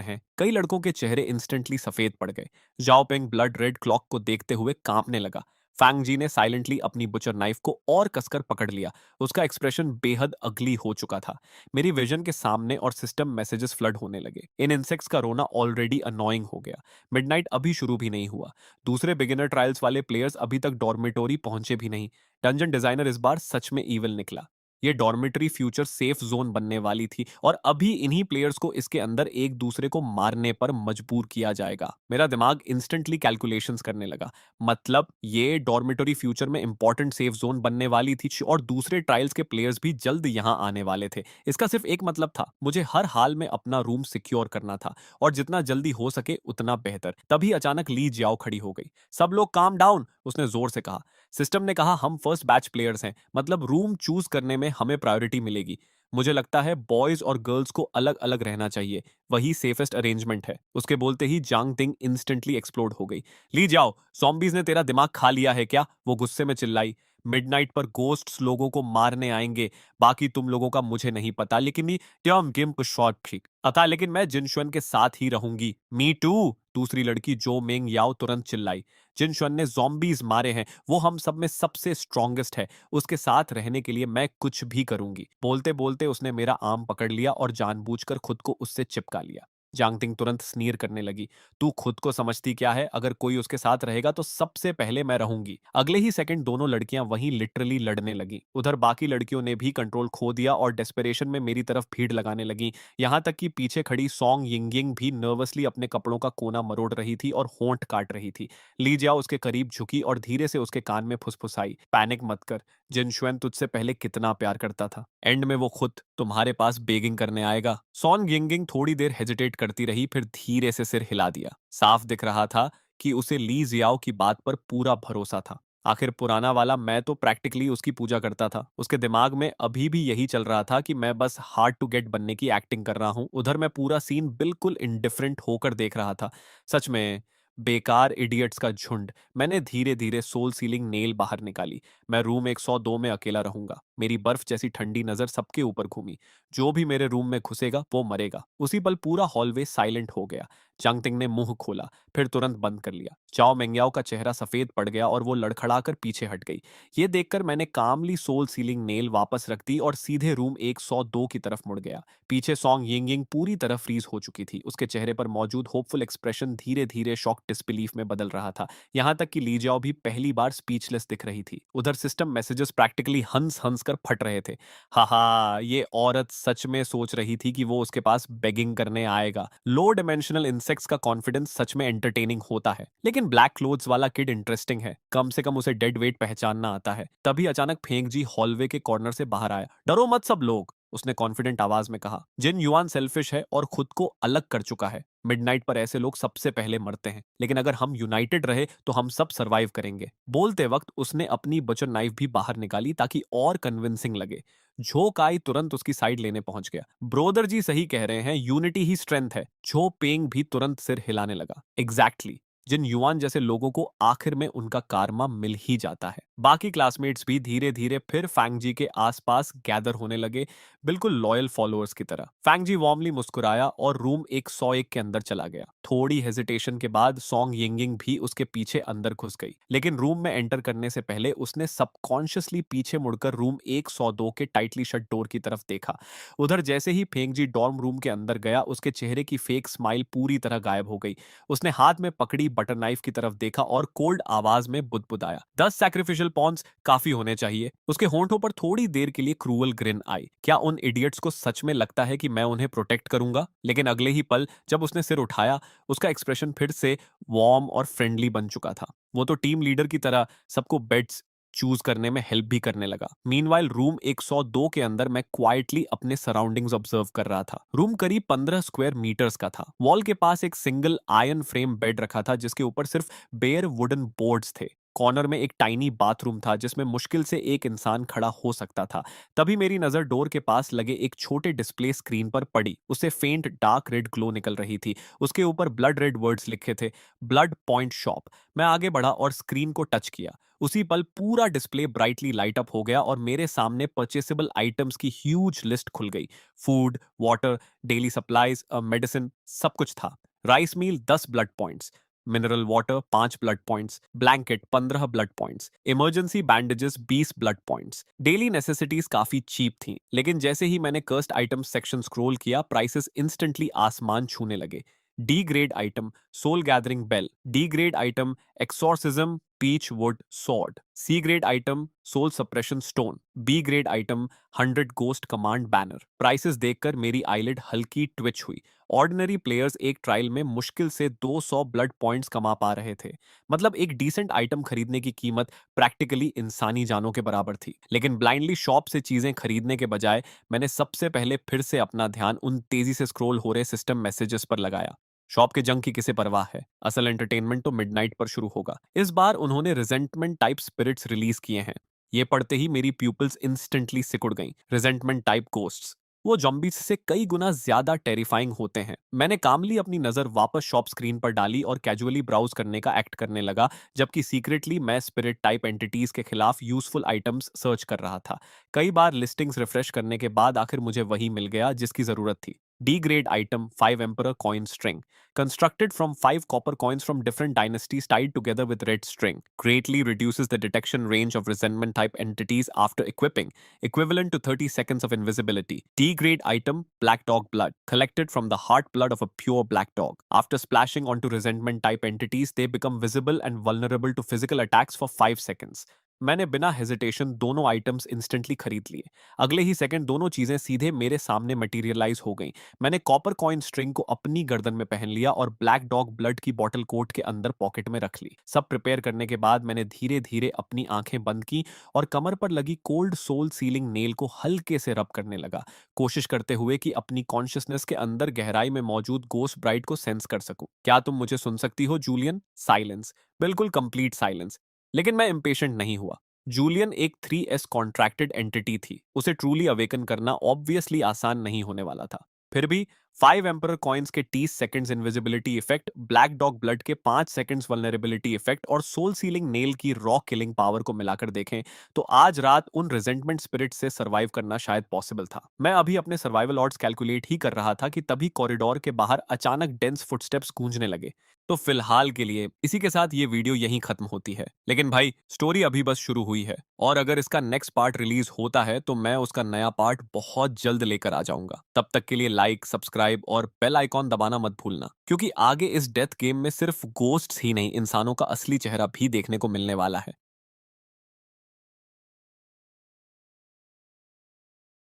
हैं। कई लड़कों के चेहरे इंस्टेंटली सफेद पड़ गए। जाओ पेंग ब्लड रेड क्लॉक को देखते हुए कांपने लगा। फैंग जी ने साइलेंटली अपनी बुचर नाइफ को और कसकर पकड़ लिया। उसका एक्सप्रेशन बेहद अगली हो चुका था। मेरी विजन के सामने और सिस्टम मैसेजेस फ्लड होने लगे। इन इंसेक्ट्स का रोना ऑलरेडी अनोइंग हो गया। मिडनाइट अभी शुरू भी नहीं हुआ। दूसरे बिगिनर ट्रायल्स वाले प्लेयर्स अभी तक डॉर्मेटोरी पहुंचे भी नहीं। डंजन डिजाइनर इस बार सच में ईविल निकला। ये डॉर्मेटरी फ्यूचर सेफ जोन बनने वाली थी और अभी इन्हीं प्लेयर्स को इसके अंदर एक दूसरे को मारने पर मजबूर किया जाएगा। मेरा दिमाग इंस्टेंटली कैलकुलेशंस करने लगा। मतलब ये डॉर्मेटरी फ्यूचर में इंपॉर्टेंट सेफ जोन बनने वाली थी और दूसरे ट्रायल्स के प्लेयर्स भी जल्द यहां आने वाले थे। इसका सिर्फ एक मतलब था, मुझे हर हाल में अपना रूम सिक्योर करना था और जितना जल्दी हो सके उतना बेहतर। तभी अचानक ली जियाओ खड़ी हो गई। सब लोग काम डाउन, उसने जोर से कहा। सिस्टम ने कहा हम फर्स्ट बैच प्लेयर्स हैं, मतलब रूम चूज करने में हमें प्रायोरिटी मिलेगी। मुझे लगता है बॉयज और गर्ल्स को अलग अलग रहना चाहिए, वही सेफेस्ट अरेंजमेंट है। उसके बोलते ही जांग तिंग इंस्टेंटली एक्सप्लोड हो गई। ली जाओ, ज़ॉम्बीज़ ने तेरा दिमाग खा लिया है क्या? वो गुस्से में चिल्लाई। मिडनाइट पर गोस्ट्स लोगों को मारने आएंगे। बाकी तुम लोगों का मुझे नहीं पता, लेकिन ये ट्याम गेम को शॉर्ट ठीक अता, लेकिन मैं जिनशुन के साथ ही रहूंगी। मी टू, दूसरी लड़की जो मेंग याओ तुरंत चिल्लाई। जिनशुन ने ज़ॉम्बीज़ मारे हैं, वो हम सब में सबसे स्ट्रॉन्गेस्ट है। उसके साथ रहने के लिए मैं कुछ भी करूंगी। बोलते बोलते उसने मेरा आर्म पकड़ लिया और जानबूझकर खुद को उससे चिपका लिया। जांगटिंग तुरंत स्नीर करने लगी। तू खुद को समझती क्या है? अगर कोई उसके साथ रहेगा तो सबसे पहले मैं रहूंगी। अगले ही सेकंड दोनों लड़कियां वहीं लिटरली लड़ने लगी। उधर बाकी लड़कियों ने भी कंट्रोल खो दिया और डेस्परेशन में मेरी तरफ भीड़ लगाने लगी। यहां तक कि पीछे खड़ी सॉन्ग यिंगिंग भी नर्वसली अपने कपड़ों का कोना मरोड़ रही थी और होंठ काट रही थी। ली जियाओ उसके करीब झुकी और धीरे से उसके कान में फुसफुसाई, पैनिक मत कर। जिनशुएन तुझसे पहले कितना प्यार करता था। एंड में वो खुद तुम्हारे पास बेगिंग करने आएगा। सॉन यिंगिंग थोड़ी देर हेजिटेट करती रही, फिर धीरे से सिर हिला दिया। साफ दिख रहा था कि उसे ली जियाओ की बात पर पूरा भरोसा था। आखिर पुराना वाला मैं तो प्रैक्टिकली उसकी पूजा करता था। उसके दिमाग में अभी भी यही चल रहा था कि मैं बस हार्ड टू गेट बनने की एक्टिंग कर रहा हूं। उधर मैं पूरा सीन बिल्कुल इंडिफरेंट होकर देख रहा था। सच में बेकार इडियट्स का झुंड। मैंने धीरे धीरे सोल सीलिंग नेल बाहर निकाली। मैं रूम 102 में अकेला रहूंगा। मेरी बर्फ जैसी ठंडी नजर सबके ऊपर घूमी। जो भी मेरे रूम में घुसेगा वो मरेगा। उसी पल पूरा हॉलवे साइलेंट हो गया। चांगतिंग ने मुंह खोला, फिर तुरंत बंद कर लिया। चाओ मेंग्याओ का चेहरा सफेद पड़ गया और वो लड़खड़ाकर पीछे हट गई। ये देखकर मैंने कामली सोल सीलिंग नेल वापस रख दी और सीधे रूम 102 की तरफ मुड़ गया। पीछे सॉन्ग यिंगिंग पूरी तरह फ्रीज हो चुकी थी। उसके चेहरे पर मौजूद होपफुल एक्सप्रेशन धीरे धीरे शॉक डिसबिलीफ में बदल रहा था। यहां तक कि ली जाओ भी पहली बार स्पीचलेस दिख रही थी। उधर सिस्टम मैसेजेस प्रैक्टिकली हंस हंस हंसकर फट रहे थे। हाहा, ये औरत सच में सोच रही थी कि वो उसके पास बेगिंग करने आएगा। लो डिमेंशनल इंसेक्ट्स का कॉन्फिडेंस सच में एंटरटेनिंग होता है, लेकिन ब्लैक क्लोथ्स वाला किड इंटरेस्टिंग है। कम से कम उसे डेड वेट पहचानना आता है। तभी अचानक फेंग जी हॉलवे के कॉर्नर से बाहर आया। डरो मत सब लोग, उसने कॉन्फिडेंट आवाज में कहा। जिन युआन सेल्फिश है और खुद को अलग कर चुका है। मिडनाइट पर ऐसे लोग सबसे पहले मरते हैं, लेकिन अगर हम यूनाइटेड रहे तो हम सब सरवाइव करेंगे। बोलते वक्त उसने अपनी बचर नाइफ भी बाहर निकाली ताकि और कन्विंसिंग लगे। झो काई तुरंत उसकी साइड लेने पहुंच गया। ब्रोदर जी सही कह रहे हैं, यूनिटी ही स्ट्रेंथ है। झो पेंग भी तुरंत सिर हिलाने लगा। एग्जैक्टली, जिन युआन जैसे लोगों को आखिर में उनका कारमा मिल ही जाता है। बाकी क्लासमेट्स भी धीरे धीरे फिर फैंग जी के आसपास गैदर होने लगे, बिल्कुल लॉयल फॉलोअर्स की तरह। फैंग जी वार्मली मुस्कुराया और रूम 101 के अंदर चला गया। थोड़ी हेजिटेशन के बाद सॉन्ग यिंगिंग भी उसके पीछे अंदर घुस गई, लेकिन रूम में एंटर करने से पहले उसने सबकॉन्शियसली पीछे मुड़कर रूम 102 के टाइटली शट डोर की तरफ देखा। उधर जैसे ही फेंग जी डॉर्म रूम के अंदर गया, उसके चेहरे की फेक स्माइल पूरी तरह गायब हो गई। उसने हाथ में पकड़ी बटर नाइफ की तरफ देखा और कोल्ड आवाज में बुदबुदाया, 10 सैक्रिफिशियल पॉन्स काफी होने चाहिए। उसके होंठों पर थोड़ी देर के लिए क्रूअल ग्रिन आई। क्या उन इडियट्स को सच में लगता है कि मैं उन्हें प्रोटेक्ट करूंगा? लेकिन अगले ही पल जब उसने सिर उठाया, उसका एक्सप्रेशन फिर से वार्म और फ्रेंडली बन चुका था। वो तो टीम लीडर की तरह सबको बेड्स चूज करने में हेल्प भी करने लगा। मीनवाइल रूम 102 के अंदर मैं क्वाइटली अपने सराउंडिंग्स ऑब्जर्व कर रहा था। रूम करीब 15 स्क्वायर मीटर्स का था। वॉल के पास एक सिंगल आयरन फ्रेम बेड रखा था जिसके ऊपर सिर्फ बेयर वुडन बोर्ड्स थे। कॉर्नर में एक टाइनी बाथरूम था जिसमें मुश्किल से एक इंसान खड़ा हो सकता था। तभी मेरी नजर डोर के पास लगे एक छोटे डिस्प्ले स्क्रीन पर पड़ी। उससे फेंट डार्क रेड ग्लो निकल रही थी। उसके ऊपर ब्लड रेड वर्ड्स लिखे थे, ब्लड पॉइंट शॉप। मैं आगे बढ़ा और स्क्रीन को टच किया। उसी पल पूरा डिस्प्ले ब्राइटली लाइट अप हो गया और मेरे सामने परचेसेबल आइटम्स की ह्यूज लिस्ट खुल गई। Food, water, daily supplies, medicine, सब कुछ था। Rice meal 10 blood points, mineral water 5 blood points, blanket 15 blood points, emergency bandages 20 blood points. Daily necessities काफी चीप थी, लेकिन जैसे ही मैंने कर्स्ट आइटम्स सेक्शन स्क्रॉल किया, प्राइसेस इंस्टेंटली आसमान छूने लगे। D grade item soul gathering bell, D grade item exorcism peach wood sword, सी grade item soul suppression stone, B grade item 100 ghost command banner. Prices देखकर मेरी आईलिड हल्की ट्विच हुई। ऑर्डिनरी प्लेयर्स एक ट्रायल में मुश्किल से 200 ब्लड पॉइंट्स कमा पा रहे थे। मतलब एक डिसेंट आइटम खरीदने की कीमत प्रैक्टिकली इंसानी जानों के बराबर थी। लेकिन ब्लाइंडली शॉप से चीजें खरीदने के बजाय मैंने सबसे पहले फिर से अपना ध्यान उन तेजी से स्क्रॉल हो रहे सिस्टम मैसेजेस पर लगाया। शॉप के जंग की किसे परवाह है, असल एंटरटेनमेंट तो मिडनाइट पर शुरू होगा। इस बार उन्होंने रिजेंटमेंट टाइप स्पिरिट्स रिलीज किए हैं। ये पढ़ते ही मेरी प्यूपिल्स इंस्टेंटली सिकुड़ गईं। रिजेंटमेंट टाइप गोस्ट्स, वो जॉम्बीज से कई गुना ज्यादा टेरिफाइंग होते हैं। मैंने कामली अपनी नजर वापस शॉप स्क्रीन पर डाली और कैजुअली ब्राउज करने का एक्ट करने लगा, जबकि सीक्रेटली मैं स्पिरिट टाइप एंटिटीज के खिलाफ यूजफुल आइटम्स सर्च कर रहा था। कई बार लिस्टिंग्स रिफ्रेश करने के बाद आखिर मुझे वही मिल गया जिसकी जरूरत थी। D grade item 5 Emperor coin string. Constructed from 5 copper coins from different dynasties tied together with red string. Greatly reduces the detection range of resentment type entities after equipping, equivalent to 30 seconds of invisibility. D grade item Black Dog Blood. Collected from the heart blood of a pure black dog. After splashing onto resentment type entities, they become visible and vulnerable to physical attacks for 5 seconds. मैंने बिना हेजिटेशन दोनों आइटम्स इंस्टेंटली खरीद लिए। अगले ही सेकंड दोनों चीजें सीधे मेरे सामने मटेरियलाइज हो गईं। मैंने कॉपर कॉइन स्ट्रिंग को अपनी गर्दन में पहन लिया और ब्लैक डॉग ब्लड की बॉटल कोट के अंदर पॉकेट में रख ली। सब प्रिपेयर करने के बाद मैंने धीरे धीरे अपनी आंखें बंद की और कमर पर लगी कोल्ड सोल सीलिंग नेल को हल्के से रब करने लगा, कोशिश करते हुए कि अपनी कॉन्शियसनेस के अंदर गहराई में मौजूद गोस्ट ब्राइड को सेंस कर सकूं। क्या तुम मुझे सुन सकती हो जूलियन? साइलेंस, बिल्कुल कंप्लीट साइलेंस। लेकिन मैं इम्पेशेंट नहीं हुआ। जूलियन एक 3S कॉन्ट्रैक्टेड एंटिटी थी। उसे ट्रूली अवेकन करना ऑब्वियसली आसान नहीं होने वाला था। फिर भी 5 एम्परर कॉइन्स के 30 seconds invisibility effect, black dog blood के 5 सेकंड्स वल्नरेबिलिटी इफेक्ट और सोल सीलिंग नेल की रॉ किलिंग पावर को मिलाकर देखें तो आज रात उन रिजेंटमेंट स्पिरिट से सर्वाइव करना शायद पॉसिबल था। मैं अभी अपने सर्वाइवल ऑड्स कैलकुलेट ही कर रहा था कि तभी कॉरिडोर के बाहर अचानक डेंस फुटस्टेप्स गूंजने लगे। तो फिलहाल के लिए इसी के साथ ये वीडियो यहीं खत्म होती है। लेकिन भाई, स्टोरी अभी बस शुरू हुई है और अगर इसका नेक्स्ट पार्ट रिलीज होता है तो मैं उसका नया पार्ट बहुत जल्द लेकर आ जाऊंगा। तब तक के लिए लाइक, सब्सक्राइब और बेल आइकॉन दबाना मत भूलना, क्योंकि आगे इस डेथ गेम में सिर्फ गोस्ट्स ही नहीं, इंसानों का असली चेहरा भी देखने को मिलने वाला है।